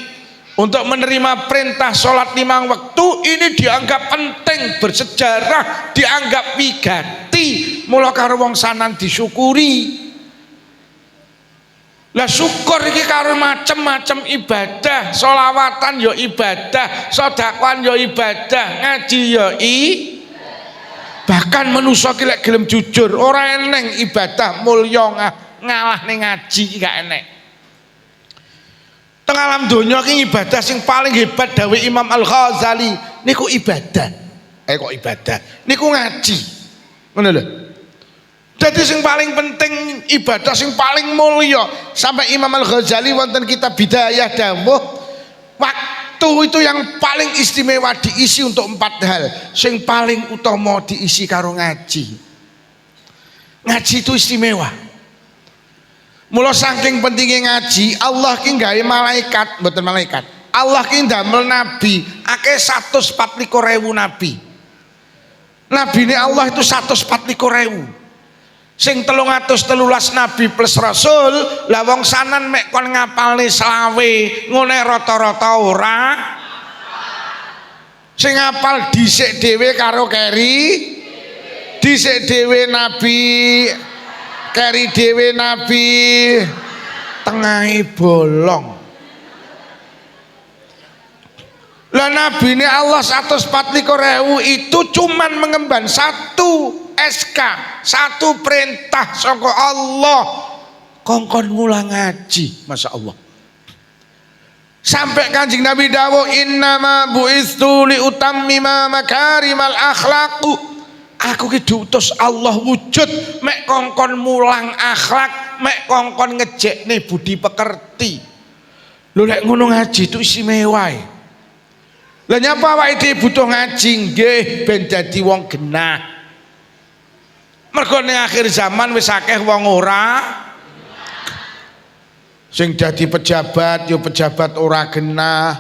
Speaker 1: untuk menerima perintah sholat 5 waktu. Ini dianggap penting, bersejarah, dianggap wigati. Mula karo wong sanan disyukuri. Lah syukur iki karo macem-macem ibadah, sholawatan yo ibadah, sedekah yo ibadah, ngaji yo bahkan manusa ki lek gelem jujur ora eneng ibadah mulya ngalah ning ngaji gak enek. Teng alam donya ki ibadah sing paling hebat dawuh Imam Al-Ghazali niku ibadah. Kok ibadah? Niku ngaji. Ngono lho. Jadi sing paling penting ibadah sing paling mulya. Sampai Imam Al-Ghazali wonten kitab Bidayah dawuh waktu itu yang paling istimewa diisi untuk 4 hal. Sing paling utama diisi karo ngaji. Ngaji itu istimewa. Mula saking pentingnya ngaji, Allah ki gawe malaikat, mboten malaikat. Allah ki ndamel nabi, akeh 124.000 nabi. Nabine Allah itu 124.000. Sing 313 nabi plus rasul, lah wong sanan mek kon ngapalne selawe, ngene rata-rata ora. Sing ngapal dhisik dhewe karo keri, dhisik dhewe nabi, keri dhewe nabi, tengahe bolong. Lah nabine Allah 124.000 itu cuman mengemban satu SK, satu perintah saka Allah, kongkon mulang ngaji, masya Allah. Sampai Kanjeng Nabi dawuh innama bu'istu li utammima makarimal akhlaqu. Aku ki diutus Allah wujud mek kongkon mulang akhlak, mek kongkon ngejekne budi pekerti. Lho lek ngono ngaji itu istimewa. Lah nyapa awake dhewe butuh ngaji nggih ben dadi wong genah. Mergo ning akhir zaman wis akeh wong ora sing dadi pejabat yo pejabat ora genah,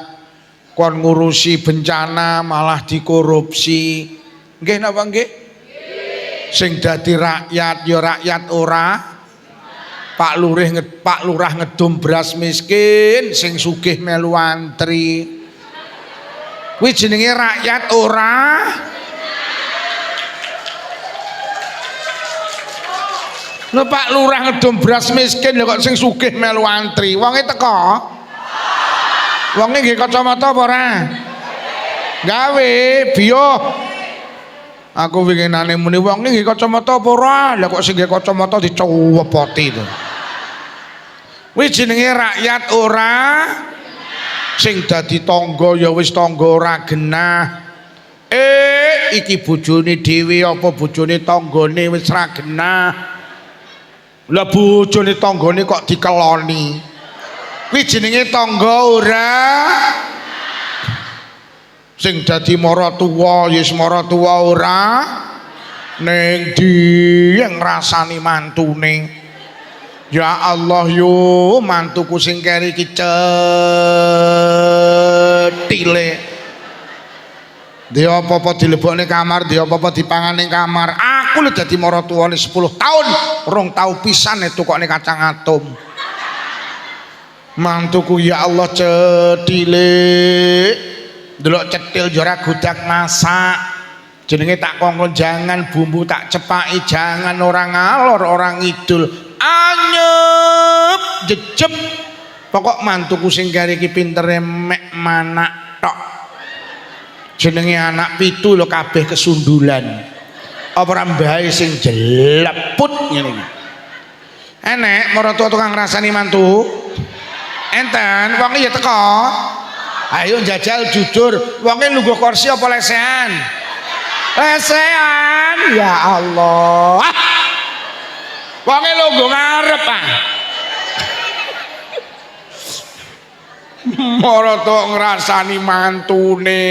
Speaker 1: kon ngurusi bencana malah dikorupsi. Nggih napa nggih? Sing dadi rakyat yo rakyat ora. Pak Lurah ngedum beras miskin, sing sugih melu antri. Kuwi jenenge rakyat ora. Lho Pak Lurah ngedum beras miskin lho kok sing sugih melu antri. Wonge teko. Wonge nggih kacamata apa ora? Gawe biyo. Aku winginane muni wonge nggih kacamata apa ora? Lah kok sing nggih kacamata dicuwepoti to. Kuwi jenenge rakyat ora. Sing dadi tangga ya wis tangga ora genah. Iki bojone dhewe apa bojone tanggane wis ra genah. Lah bojone tanggane kok dikeloni. Kuwi jenenge tangga ora. Sing dadi maratuwa ya wis maratuwa ora. Ning ndi yang ngrasani mantune. Ya Allah yo mantuku sing keri iki cetile. Dia apa-apa dilebokne kamar, dia apa-apa dipangan ning kamar. Aku lho dadi maratuwane 10 tahun, rong tau pisan tukokne kacang atom. Mantuku ya Allah cetile. Delok cetil jora gudak masak. Jenenge tak kongkon jangan bumbu tak cepaki jangan orang ngalor orang ngidul. Anyep jejep pokok mantuku sing kari iki pintere mek manak tok. Jenenge anak pitu lho kabeh kesundulan. Apa ora mbahe sing jeleput ngene iki. Enek maratuwa tukang ngrasani mantu. Enten wong ya teko. Ayo njajal jujur, wonge lungguh kursi apa lesehan? Lesehan. Ya Allah. Wonge lungguh ngarep ah. Marata ngrasani mantune.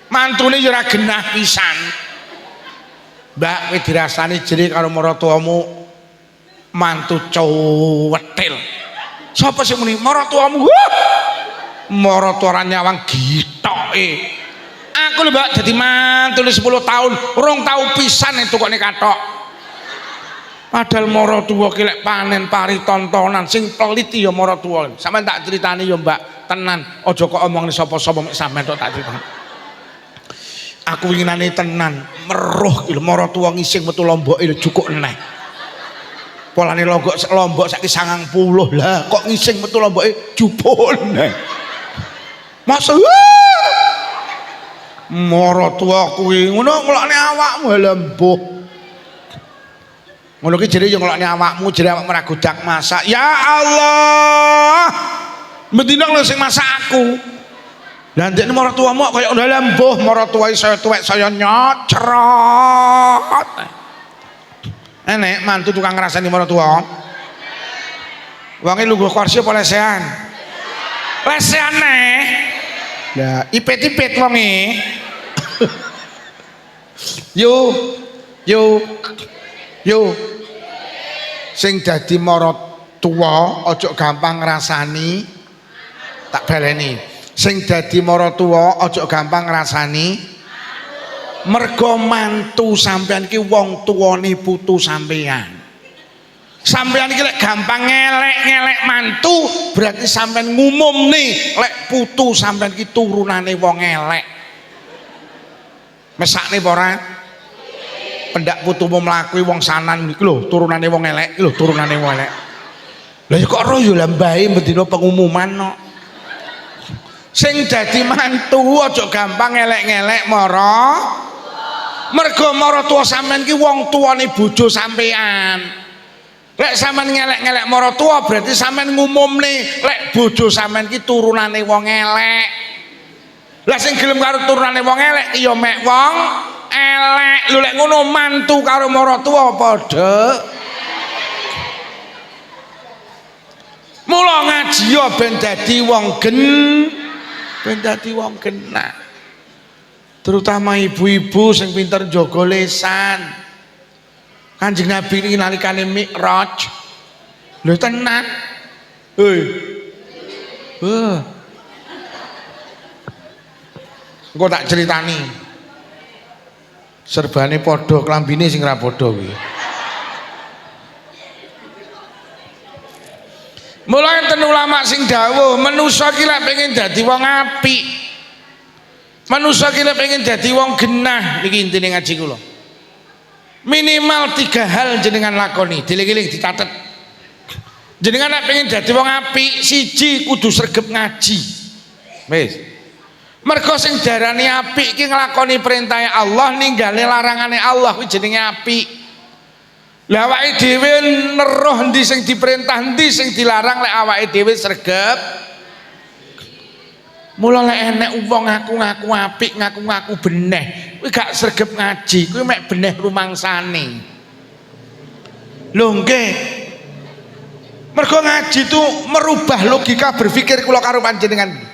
Speaker 1: Mantune ya ora genah pisan. Mbak kowe dirasani jere karo maratuamu mantu cuwetil. Sapa sing muni maratuamu? Marata ora nyawang gitoke. Aku lho Mbak dadi mantu 10 tahun, rong tau pisan itu kok nek kathok. Padahal maratuwa ki lek panen pari tontonan sing pelit ya maratuwa. Sampeyan tak critani ya Mbak, tenan aja kok omongne sapa-sapa mek sampeyan tok tak critani. Aku winginane tenan, meruh ki lho maratuwa ngising metu lomboke lho jukuk eneh. Polane lombok saiki 90 lah kok ngising metu lomboke jupuk eneh. Masa maratuwa kuwi ngono nglokne awakmu lha mbuh. Ngono ki jere yo ngelokne awakmu, jere awakmu ora godak masak. Ya Allah. Mendina lho sing masak aku. Lah ndekne maratuwamu kaya ndala mbuh, maratuwae saya tuwek saya nyocrot. Enek mantu tukang ngrasani maratuwa. Wonge lungguh kursi apa lesehan? Lesehan neh. Lah ipet-ipet wonge. Yo sing dadi maratuwa aja gampang ngrasani. Tak baleni sing dadi maratuwa aja gampang ngrasani mergo mantu sampean ki wong tuwane putu sampean. Sampean iki lek gampang ngelek-ngelek mantu berarti sampean ngumumne lek putu sampean ki turunane wong elek. Mesakne apa ora? Pendak putumu mlaku wong sanan iki lho turunane wong elek iki lho turunane wong elek. Lah kok ora yo lambahe bendina pengumuman no. Sing dadi mantu aja gampang elek-elek mara. Mergo maratuwa sampean ki wong tuane bojo sampean. Lek sampean ngelek-ngelek maratuwa berarti sampean ngumumne lek bojo sampean ki turunane wong elek. Lah sing gelem karo turunane wong elek ya mek wong elek. Lho lek ngono mantu karo maratuwa padha. Mula ngaji ya ben dadi wong ben dadi wong genah. Terutama ibu-ibu sing pinter njaga lisan. Kanjeng Nabi niki nalikane Mi'raj. Lho tenan. Engko tak ceritani. Serbane padha klambine sing ora padha kuwi. Mulai enten ulama sing dawuh manusa ki lek pengen dadi wong apik. Manusa ki lek pengen dadi wong genah niki intine ngaji kula. Minimal 3 hal jenengan lakoni, dieling-eling dicatet. Jenengan nek pengen dadi wong apik, siji kudu sregep ngaji. Wis. Mergo sing darani apik ki nglakoni perintahe Allah ninggale larangane Allah kuwi jenenge apik. Lah awake dhewe neruh endi sing diperintah endi sing dilarang lek awake dhewe sregep. Mula lek enek wong ngaku-ngaku apik, ngaku-ngaku beneh, kuwi gak sregep ngaji, kuwi mek beneh rumangsane. Lho nggih. Mergo ngaji itu merubah logika berpikir kula karo panjenengan.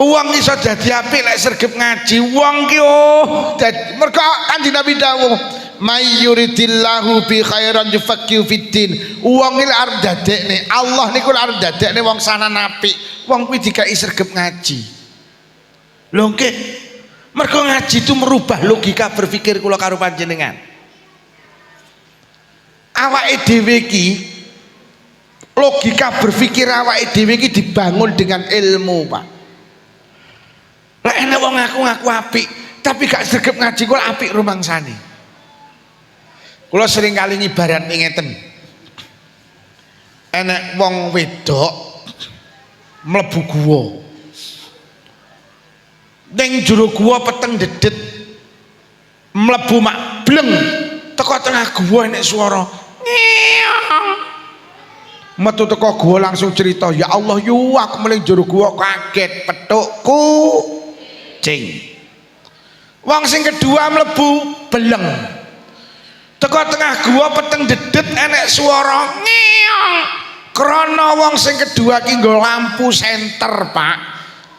Speaker 1: Uang iso dadi apik lek sregep ngaji. Wong ki mergo Kanjeng Nabi dawuh, "May yuridillahu bi khairan yufaqihu fiddin." Wong iki arep dadekne Allah niku arep dadekne wong sanan apik. Wong kuwi dikai sregep ngaji. Lho nggih. Mergo ngaji itu merubah logika berpikir kula karo panjenengan. Awake dhewe iki logika berpikir awake dhewe iki dibangun dengan ilmu, Pak. Lah enek wong ngaku-ngaku apik, tapi gak sregep ngaji kok apik rumangsane. Kula sering kali ngibarat ngeten. Enek wong wedok mlebu guwa. Ning jero guwa peteng dedet. Mlebu mak bleng teko tengah guwa enek swara. Metu teko guwa langsung cerita, "Ya Allah, yu aku mling jero guwa kaget petukku." Cing. Wong sing kedua mlebu beleng. Teko tengah gua peteng dedet enek swara ngeong. Krana wong sing kedua ki nggo lampu senter, Pak.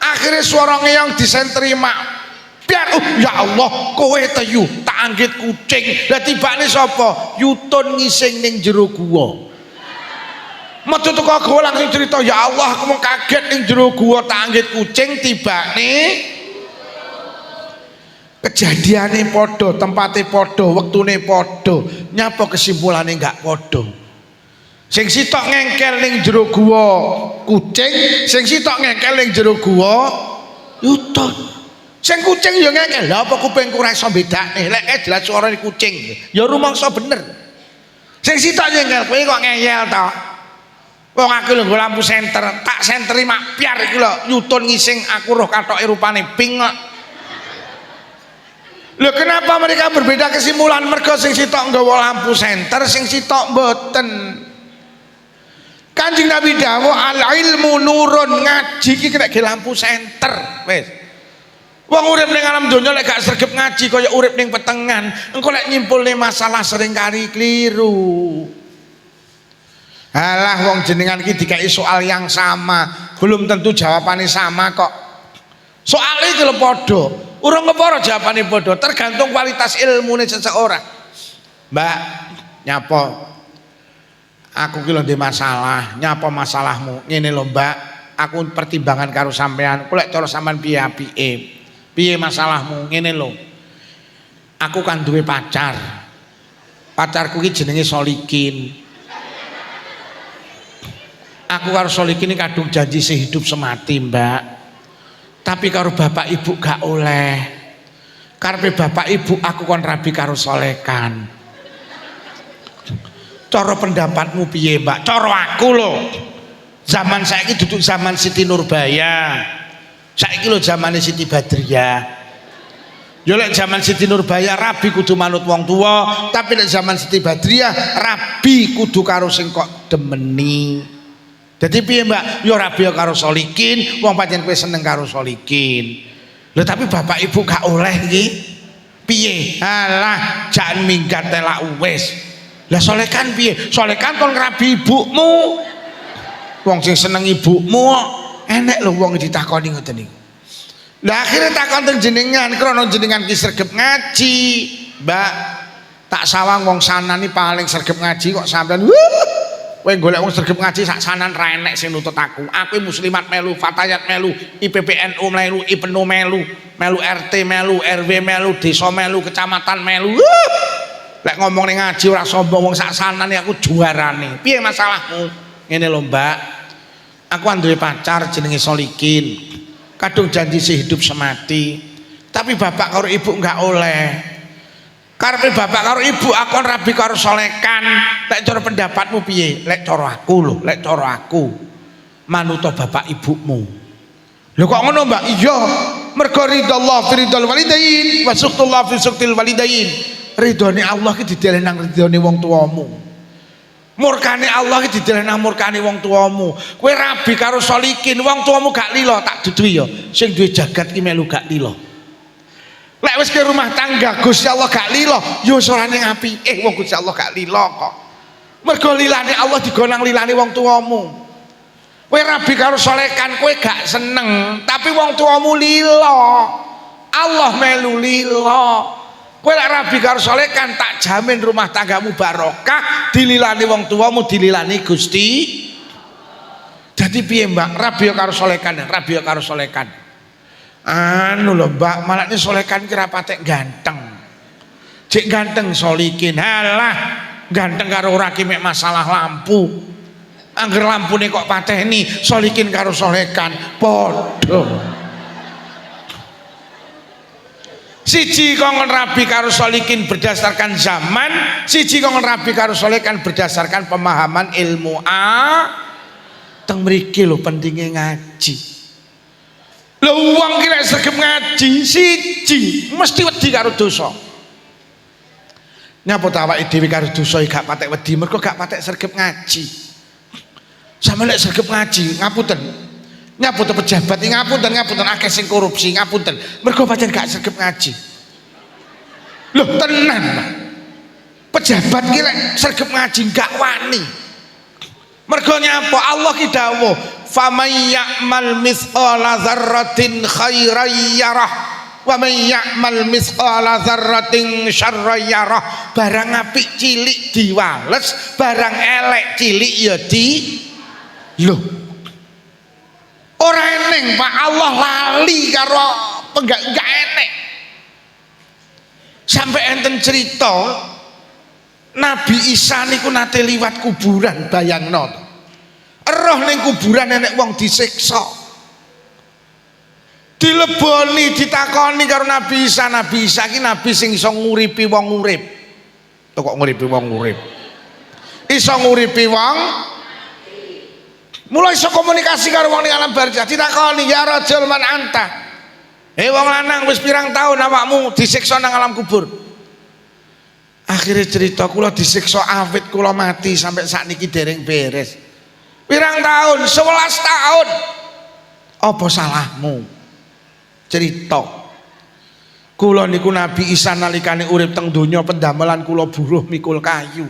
Speaker 1: Akhirnya suara ngeyong disenteri mak. Biar ya Allah, kowe teyu tak anggit kucing. Lah tibane sapa? Yutun ngising ning jero guwa. Metu teko guwa langsung cerita, ya Allah aku mau kaget ning jero guwa tak anggit kucing tibane. Kejadiane padha, tempate padha, wektune padha. Nyapa kesimpulane enggak padha. Sing sitok ngengkel ning jero guwa kucing, sing sitok ngengkel ning jero guwa yutun. Sing kucing ya ngengkel. Lah apa kupingku ora iso bedakne? Lek jelas suarane kucing. Ya rumangsa bener. Sing sitok ngengkel, kowe kok ngeyel to? Wong aku lho nggo lampu senter, tak senteri mak piar iku lho, yutun ngising aku roh katoke rupane pink kok. Lho kenapa mereka berbeda kesimpulan? Mergo sing sitok nggawa lampu senter, sing sitok mboten. Kanjeng Nabi dawuh al ilmu nurun, ngaji ki kena lampu senter wis. Wong urip ning alam donya lek gak sregep ngaji kaya urip ning petengan, engko lek nyimpulne masalah sering kali keliru. Alah wong jenengan ki dikai soal yang sama, belum tentu jawabannya sama kok. Soalnya iki lho padha, urung kepara jawabane padha, tergantung kualitas ilmune seseorang. Mbak, nyapa? Aku ki lho ndek masalah, nyapa masalahmu? Ngene lho Mbak, aku pertimbangan karo sampean, kok lek cara sampean piye apike? Piye masalahmu? Ngene lho. Aku kan duwe pacar. Pacarku ki jenenge Solikin. Aku karo Solikin ini kadung janji sehidup semati, Mbak. Tapi karo bapak ibu gak oleh. Karepe bapak ibu aku kon rabi karo Solekan. Cara pendapatmu piye, Mbak? Cara aku lho. Zaman saiki duduk zaman Siti Nurbaya. Saiki lho zamane Siti Badriah. Yo lek zaman Siti Nurbaya rabi kudu manut wong tua, tapi lek zaman Siti Badriah rabi kudu karo sing kok demeni. Jadi piye Mbak? Yo rabi karo Solikin, wong pancen kowe seneng karo Solikin. Lho tapi bapak ibu gak oleh iki. Piye? Alah, jangan minggat telak wis. Lah Solekan piye? Solekan kon ngrabi ibumu. Wong sing seneng ibumu enek lho wong ditakoni ngoten niku. Lah akhire takon teng jenengan, krana jenengan ki sregep ngaji. Mbak, tak sawang wong sanani paling sregep ngaji kok sampean kowe golek wong sregep ngaji sak sanan ra enek sing nutut aku. Aku muslimat melu, fatayat melu, IPPNU melu, IPNU melu, melu RT melu, RW melu, desa melu, kecamatan melu. Lek ngomong ning ngaji ora sombong wong sak sanane aku juarane. Piye masalahmu? Ngene lho, Mbak. Aku duwe pacar jenenge Solikin. Kadung janji sehidup semati. Tapi bapak karo ibu enggak oleh. Karepe bapak karo ibu aku rabi karo Solekan. Lek cara pendapatmu piye? Lek cara aku lho, lek cara aku manut bapak ibumu. Lho kok ngono, Mbak? Iya, mergo ridallah fi ridal walidain wa suqtullah fi suqtil walidain. Ridhone Allah ki dideleh nang ridhone wong tuamu. Murkane Allah ki dideleh nang murkane wong tuamu. Kowe rabi karo Solikin, wong tuamu gak lilo, tak duduhi ya. Sing duwe jagat ki melu gak lilo. Lek wis ke rumah tangga Gusti Allah gak lilo, ya ora ning apike wong Gusti Allah gak lilo kok. Mergo lilane Allah digonang lilane wong tuamu. Kowe rabi karo Solekan, kowe gak seneng, tapi wong tuamu lilo. Allah melu lilo. Kowe lek rabi karo Solekan tak jamin rumah tanggamu barokah, dililani wong tuamu, dililani Gusti. Jadi piye Mbak? Rabi karo Solekan, rabi karo Solekan. Anu lho Mbak, malah ini Solekan kira patek ganteng. Cek ganteng Solikin. Halah, ganteng karo ora ki mek masalah lampu. Angger lampune kok pateni Solikin karo Solekan padha. Siji kongkon rabi karo Solikin berdasarkan zaman, siji kongkon rabi karo Solekan berdasarkan pemahaman ilmu teng mriki lho pentingnya ngaji. Lho wong ki lek sregep ngaji siji mesti wedi karo dosa. Nyapa ta awake dhewe karo dosa gak patek wedi mergo gak patek sregep ngaji. Sampe lek sregep ngaji ngapunten. Ngapunten pejabat iki ngapunten akeh sing korupsi ngapunten mergo pancen gak sregep ngaji. Loh tenan Pak. Pejabat ki lek sregep ngaji gak wani. Mergo nyapa Allah ki dawuh, "Faman ya'mal mithqala dzarratin khairan yarah, wa man ya'mal mithqala dzarratin syarran yarah." Barang apik cilik diwales, barang elek cilik ya di lho. Ora eneng Pak, Allah lali karo enggak enek. Sampai enten cerita Nabi Isa niku nate liwat kuburan, bayangno. Roh ning kuburan enek wong disiksa. Dileboni, ditakoni karo Nabi Isa ki nabi sing iso nguripi wong urip. Kok nguripi wong urip? Iso nguripi wong mulai iso komunikasi karo wong ning alam barzah. Ditakoni, "Ya rajul man anta?" Wong lanang wis pirang tahun awakmu disiksa nang alam kubur? Akhirnya cerita, kula disiksa awit kula mati sampai sakniki dereng beres. Pirang tahun? 11 tahun. Apa salahmu? Cerita. Kula niku Nabi Isa nalikane urip teng donya pendamelan kula buruh mikul kayu.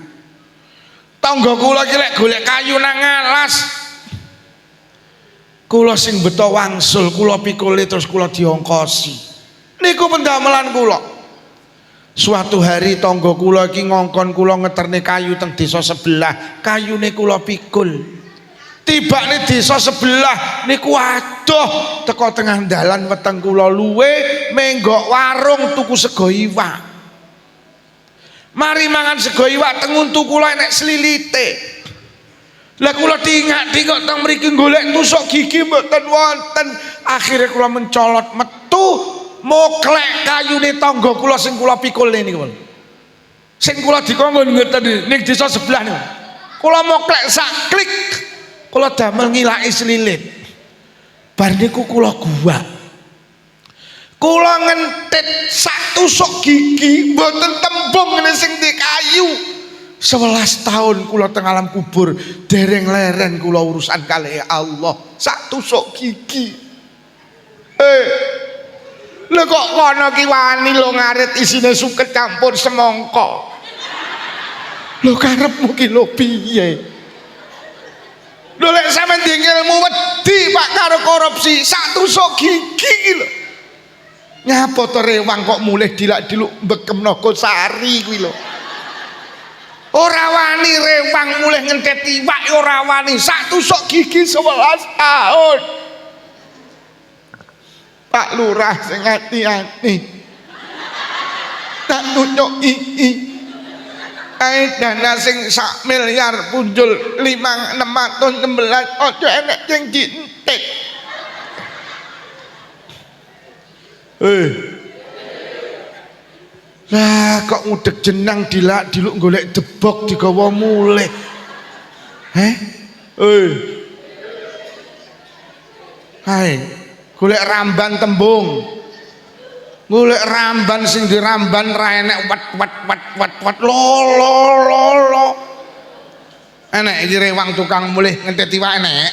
Speaker 1: Tangga kula ki lek golek kayu nang alas. Kula sing beto wangsul, kula pikule terus kula diongkosi. Niku pendamelan kula. Suatu hari tangga kula iki ngongkon kula ngeterne kayu teng desa sebelah, kayune kula pikul. Tibane desa sebelah niku adoh teko tengah dalan weteng kula luwe menggok warung tuku sego iwak. Mari mangan sego iwak teng untu kula enek slilite. Lah kula tingak-tingak teng mriki golek tusuk gigi mboten wonten. Akhire kula mencolot metu moklek kayune tangga kula sing kula pikul niku. Sing kula dikongkon ngeten ning desa sebelah niku. Kula moklek sak klik kula damel ngilaki selilit. Bar niku kula guwak. Kula ngentit sak tusuk gigi mboten tembung ngene sing di kayu. 11 tahun kula teng alam kubur dereng leren kula urusan kali Allah sak tusuk gigi. Lha kok kono ki wani lho ngarit isine suket campur semangka. Lho karepmu ki lho piye? Lho lek sampean ndek ilmu wedi Pak karo korupsi sak tusuk gigi lho. Nyapa to rewang kok mulih dilak-diluk mbekemno Sari kuwi lho. Ora wani rewang mulih ngentet iwak ora wani sak tusuk gigi 11 tahun. Pak Lurah sing hati-hati. Tak nunjuki dana sing 1 miliar punjul 5.616 ojo enek sing dientek. Lah kok ngudeg jenang dilak-diluk golek debok digawa mulih. Hai, golek ramban tembung. Golek ramban sing diramban ra enek wat lo. Enek iki rewang tukang mulih ngentet iwak enek.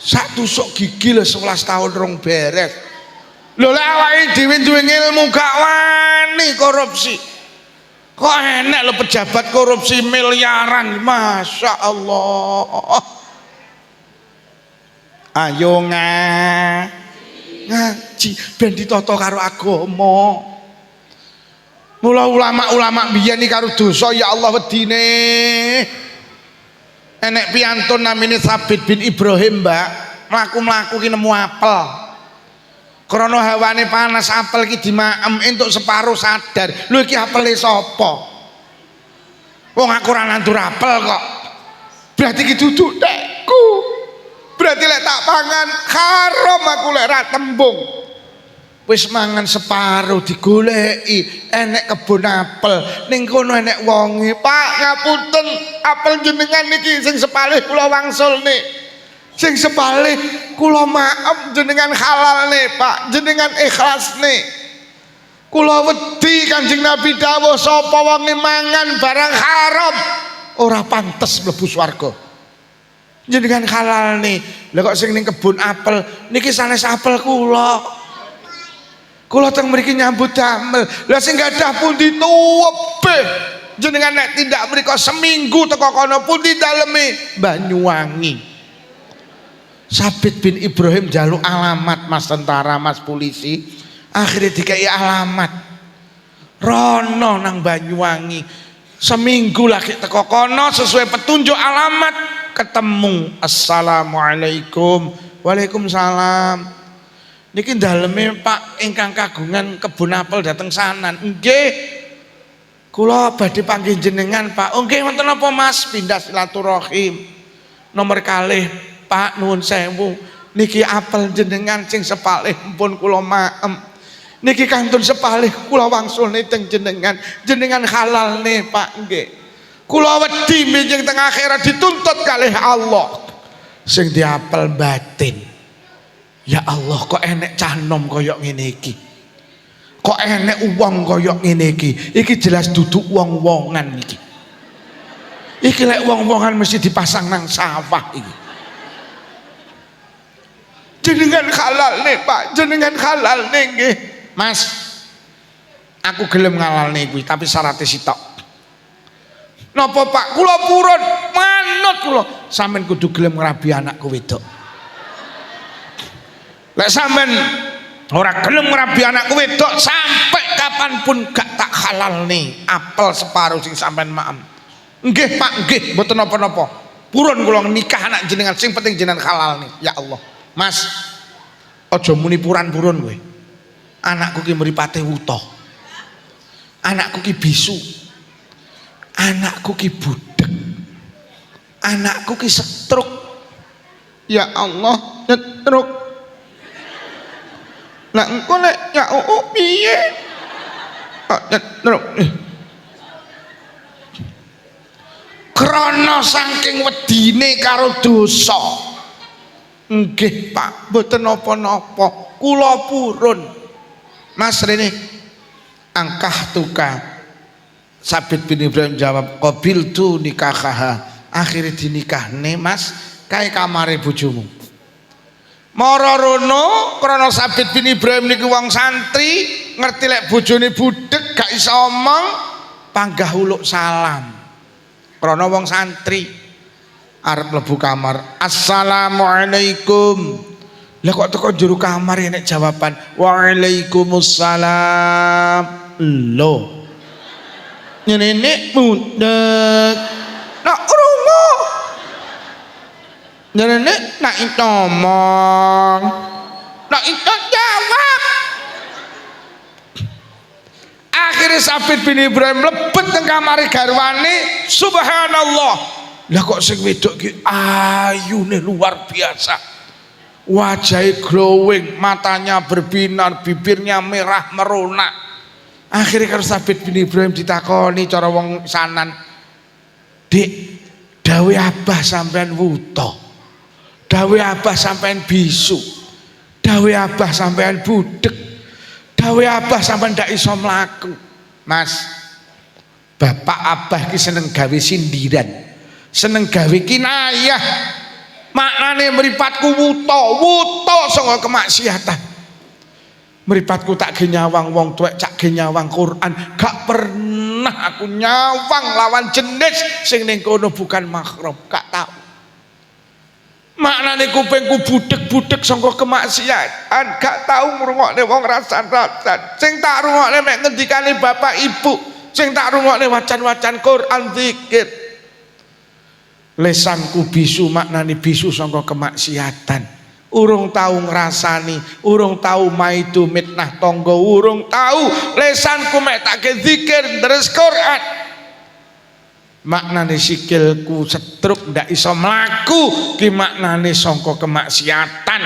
Speaker 1: Sak tusuk gigi lho 11 tahun rong beres. Lho lek awake dhewe duwe ilmu gak wani korupsi. Kok enek lho pejabat korupsi miliaran, Masya Allah. Ayo ngaji ben ditata karo agama. Mula ulama-ulama biyen iki karo dosa ya Allah wedine. Enek piantun namine Sabit bin Ibrahim, Mbak. Mlaku-mlaku ki nemu apel. Krono hawane panas apel ki dimaem entuk separuh sadar. Lho iki apele sapa? Wong aku ora nandur apel kok. Berarti ki duduk tekku. Berarti lek tak pangan haram aku lek ra tembung. Wis mangan separuh digoleki enek kebun apel ning kono enek wonge. Pak ngapunten apel jenengan niki sing sepalih kula wangsul nih. Sing sepalih kula maaf jenengan halal nih Pak, jenengan ikhlas nih. Kula wedi Kanjeng Nabi dawuh sapa wong mangan barang haram ora pantes mlebu swarga. Jenengan halal nih. Lah kok sing ning kebun apel niki sanes apel kula. Kula teng mriki nyambut damel. Lah sing gadah pundi tuwebeh jenengan nek tindak mriku seminggu teko kono pundi daleme Banyuwangi. Sabit bin Ibrahim jaluk alamat Mas tentara, Mas polisi, akhirnya dikai alamat rono nang Banyuwangi. Seminggu lagi teko kono sesuai petunjuk alamat ketemu. Assalamualaikum. Waalaikumsalam. Niki daleme Pak ingkang kagungan kebun apel dateng sanan. Nggih. Kula badhe panggih jenengan Pak. Oh nggih wonten apa Mas? Pindah silaturahim. Nomor kalih Pak nuwun sewu. Niki apel jenengan sing sepalih pun kula maem. Niki kantun sepalih kula wangsulne teng jenengan. Jenengan halal nih Pak nggih. Kula wedi minjing teng akhirat dituntut kalih Allah. Sing diapel batin. Ya Allah kok enek cah nom koyok ngene iki. Kok enek wong koyok ngene iki. Iki jelas duduk wong-wongan iki. Iki lek wong-wongan mesti dipasang nang sawah iki. Jenengan halal nih Pak, jenengan halal nih nggih. Mas, aku gelem ngalal nih kuwi tapi syaratnya sitok. Napa Pak? Kula purun manut kula. Sampeyan kudu gelem ngrabi anakku wedok. Lek sampean ora gelem ngrabi anakku wedok sampai kapanpun gak tak halal nih apel separuh sing sampean maem. Nggih Pak, nggih, mboten napa-napa. Purun kula nikah anak jenengan sing penting jenengan halal nih. Ya Allah. Mas, aja muni purun-purun kowe. Anakku ki mripate wuta. Anakku ki bisu. Anakku ki budek. Anakku ki stroke. Ya Allah, stroke. Lah engko lek ya piye? Stroke. Krana saking wedine karo dosa. Nggih Pak, mboten napa-napa. Kula purun. Mas Rene, angkah tuka. Sabit bin Ibrahim jawab, qabiltu nikahaha. Akhirnya dinikahne Mas, kae kamare bojomu. Mara rono krana Sabit bin Ibrahim niku wong santri, ngerti lek bojone budhek gak iso omong, panggah uluk salam. Krana wong santri arep mlebu kamar, assalamualaikum. Lah kok teko jero kamar nek jawaban waalaikumsalam. Lho. Nyenek mudek. Nak rungu. Nyenek nak ngomong. Nak jawab. Akhirnya Sabit bin Ibrahim mlebet teng kamare garwane, subhanallah. Lah kok sing wedok ki ayune luar biasa. Wajahnya glowing, matanya berbinar, bibirnya merah merona. Akhirnya kalau Sabit bin Ibrahim ditakoni cara wong sanan, Dik, dawe abah sampean wuta, dawe abah sampean bisu, dawe abah sampean budek, dawe abah sampean ndak iso mlaku. Mas, bapak abah ki seneng gawe sindiran, seneng gawe kinayah. Maknane mripatku wuta saka kemaksiatan. Mripatku tak ge nyawang wong tuwek, cak ge nyawang Quran, gak pernah aku nyawang lawan jenis sing ning kono bukan mahram, gak tau. Maknane kupingku budek-budek saka kemaksiatan, gak tau ngrungokne wong rasan-rasan. Sing tak rungokne mek ngendikane bapak ibu, sing tak rungokne wacan-wacan Quran zikir. Lesanku bisu, maknani bisu sangka kemaksiatan. Urung tahu ngrasani, urung tahu maitu mitnah tangga, urung tahu lesanku mek tak zikir deres Quran. Maknane sikilku setruk ndak iso mlaku ki maknane sangka kemaksiatan.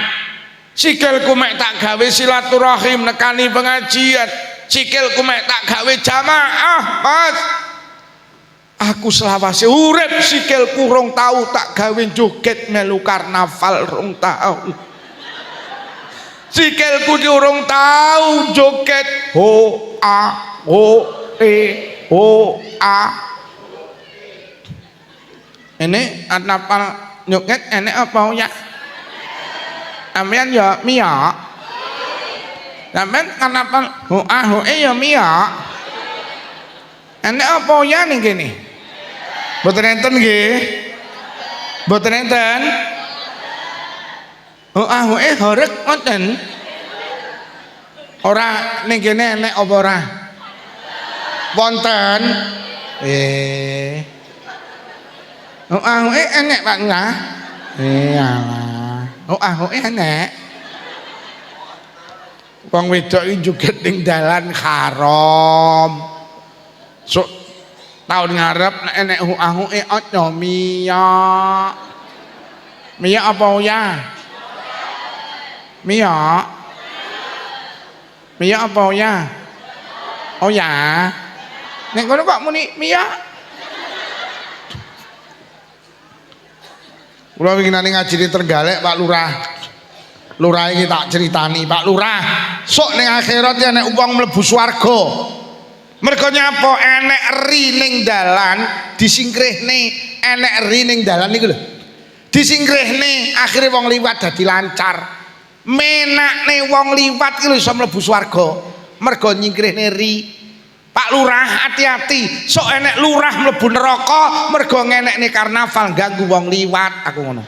Speaker 1: Sikilku mek tak gawe silaturahim nekani pengajian, sikilku mek tak gawe jamaah, Mas. Aku selawase urip sikilku rong tau tak gawe joget melu karnaval rong tau. Sikilku ki urung tau joget ho a ho a. Ini apa joget ini apa ya? Amen ya Mia. Amen kenapa ho a ho ya Mia. Enek apa ya ning kene? Mboten enten nggih. Mboten enten. Horeg ngoten. Ora ning kene enek apa ora? Wonten. Enek Pak Lurah. Alah. Enek. Wong wedok iki joget ning dalan haram. Sok tahun ngarep nek enek aja miyak. Miyak apa ya? Miyak. Miyak apa ya? Oh ya. Nek ngono kok muni miyak. Kula winginane ngaji di Trenggalek Pak Lurah. Lurah iki tak ceritani, Pak Lurah. Sok ning akhirat ya nek wong mlebu swarga. Mergo nyapa enek eri ning dalan disingkrihne, enek eri ning dalan niku lho. Disingkrihne akhire wong liwat dadi lancar. Menakne wong liwat iki lho iso mlebu swarga. Mergo nyingkrihne eri. Pak Lurah hati-hati, sok enek lurah mlebu neraka mergo ngenekne karnaval ganggu wong liwat, aku ngono.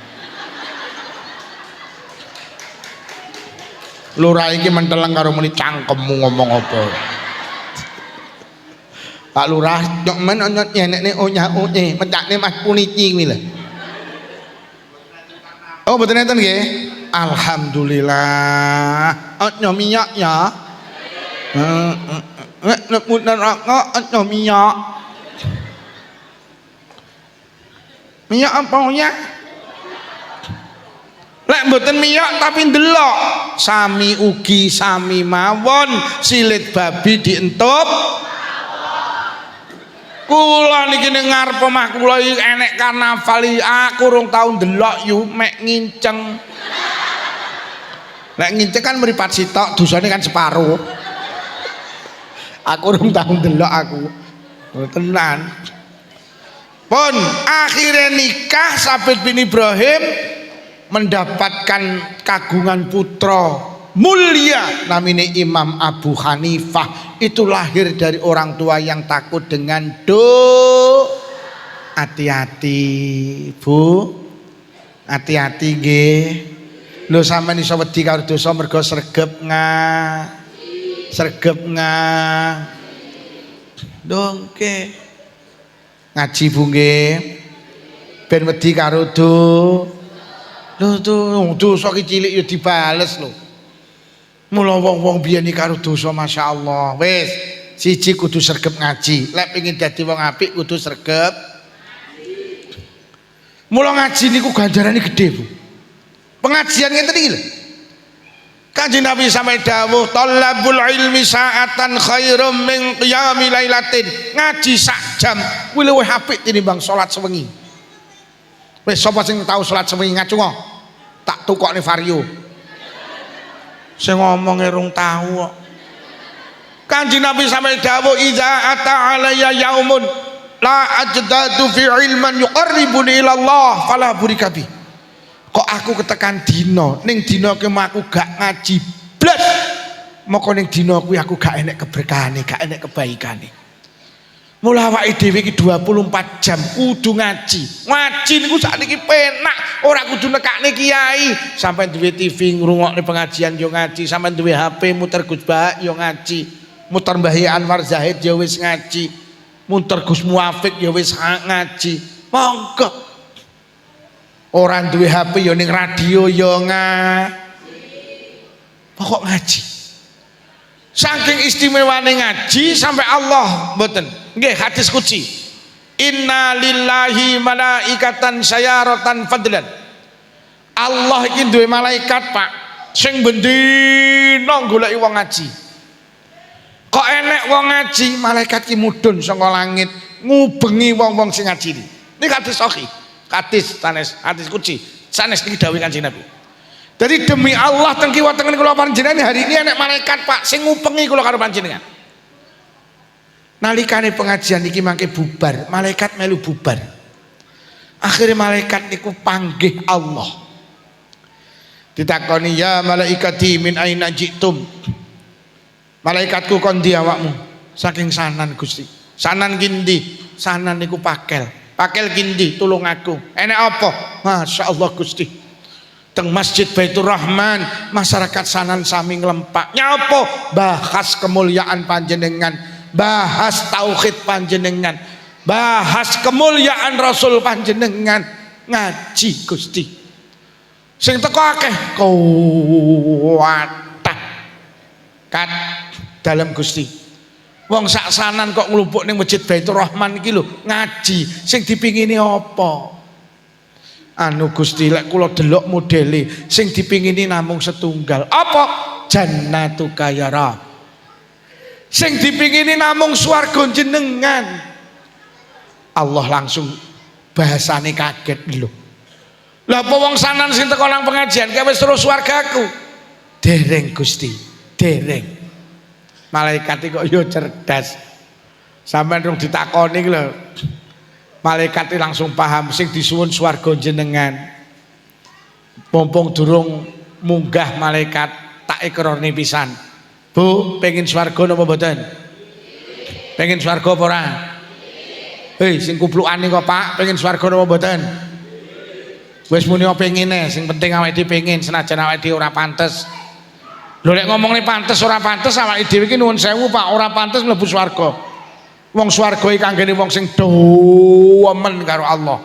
Speaker 1: Lurah iki menteleng karo muni cangkemmu ngomong apa. Pak Lurah nyok men nyok nyenekne onya-onye, mencakne Mas Punici kuwi lho. Oh, mboten enten nggih. Alhamdulillah. Onyo minyak ya. Nek neraka onyo minyak. Minyak apa ya? Lek mboten minyak tapi ndelok. Sami ugi sami mawon, silit babi dientup. Kula niki ning ngarep omah kula iki enek karnaval aku urung tau ndelok yu mek nginceng. Lek nginceng kan mripat sitok, dosane kan separo. Aku urung tau ndelok aku. Tenan. Pun akhirnya nikah Sabit bin Ibrahim mendapatkan kagungan putra mulia namanya Imam Abu Hanifah. Itu lahir dari orang tua yang takut dengan hati-hati Bu, hati-hati nggih. Lho sampeyan iso wedi karo dosa mergo sregep dongke ngaji Bu nggih ben wedi karo dosa ki cilik ya dibales lho. Mula wong-wong biyen iki karo dosa masyaallah. Wis, siji kudu sregep ngaji. Lek pengin dadi wong apik kudu sregep. Mula ngaji niku ganjarane gedhe, Bu. Pengajian ngeten iki lho. Kanjeng Nabi sampe dawuh, "Thalabul ilmi sa'atan khairum min qiyami lailatin." Ngaji sak jam kuwi luwih apik tinimbang salat sewengi. Wis sapa sing tau salat sewengi ngacungo? Tak tukokne vario. Sing ngomong rung tahu kok. Kanjeng Nabi sampai dawuh idza ata alayya yaumun la ajdadu fi ilman yuqarribuni ila Allah fala burikabi. Kok aku ketekan dina ning dina ki aku gak ngaji blas. Moko ning dina kuwi aku gak enek keberkahane, gak enek kebaikane. Mula awake dhewe iki 24 jam kudu ngaji. Ngaji niku sakniki penak, ora kudu nekakne kiai. Sampai duwe TV ngrungokne pengajian yo ngaji, sampai duwe HP muter Gus Bah yo ngaji. Muter Mbah Anwar Zahid yo wis ngaji. Muter Gus Muafik yo wis ngaji. Monggo. Ora duwe HP yo ning radio yo pokok ngaji. Saking istimewane ngaji sampai Allah mboten. Nggih hadis qudsi. Inna lillahi malaikatan sayaratan fadlan. Allah iki duwe malaikat, Pak, sing bendina goleki wong ngaji. Kok enek wong ngaji, malaikat ki mudhun saka langit ngubengi wong-wong sing ngaji. Niki hadis sahih. Hadis sanes, hadis qudsi. Sanes niki dawuh Kanjeng Nabi. Jadi demi Allah teng kiwa tengen kula panjenengan hari ini enek malaikat, Pak, sing ngubengi kula karo panjenengan. Nalikane pengajian iki mangke bubar, malaikat melu bubar. Akhirnya malaikat niku panggih Allah. Ditakoni ya malaikati min aina jitum. Malaikatku kon ndi awakmu? Saking sanan Gusti. Sanan kindi, sanan niku pakel. Pakel kindi tulung aku. Enek apa? Masya Allah Gusti. Teng Masjid Baitur Rahman masyarakat sanan sami nglempak. Nyapa? Bahas kemuliaan panjenengan, bahas tauhid panjenengan, bahas kemuliaan Rasul panjenengan, ngaji Gusti. Sing teko akeh kuwatah kat dalam Gusti. Wong sak sanan kok nglumpuk ning Masjid Baitur Rahman iki lho ngaji, sing dipingini apa? Anu Gusti lek kula delok modele sing dipingini namung setunggal. Apa? Jannatuka ya Rabb. Sing dipingini namung swarga jenengan. Allah langsung bahasane kaget lho. Lah apa wong sanan sing teko nang pengajian kowe wis terus swargaku? Dereng Gusti, dereng. Malaikat kok yo cerdas. Sampeyan rung ditakoni lho. Malaikat langsung paham sing disuwun swarga jenengan. Mumpung durung munggah malaikat tak ikrarne pisan. Bu, pengen swarga napa mboten? Pengen swarga apa ora? Hei, sing kuplukane kok Pak, pengen swarga napa mboten? Wis muni pengine, sing penting awake dhewe pengen senajan awake dhewe ora pantes. Lho lek ngomongne pantes ora pantes awake dhewe iki nuwun sewu Pak, ora pantes mlebu swarga. Wong swarga iki kanggene wong sing demen karo Allah.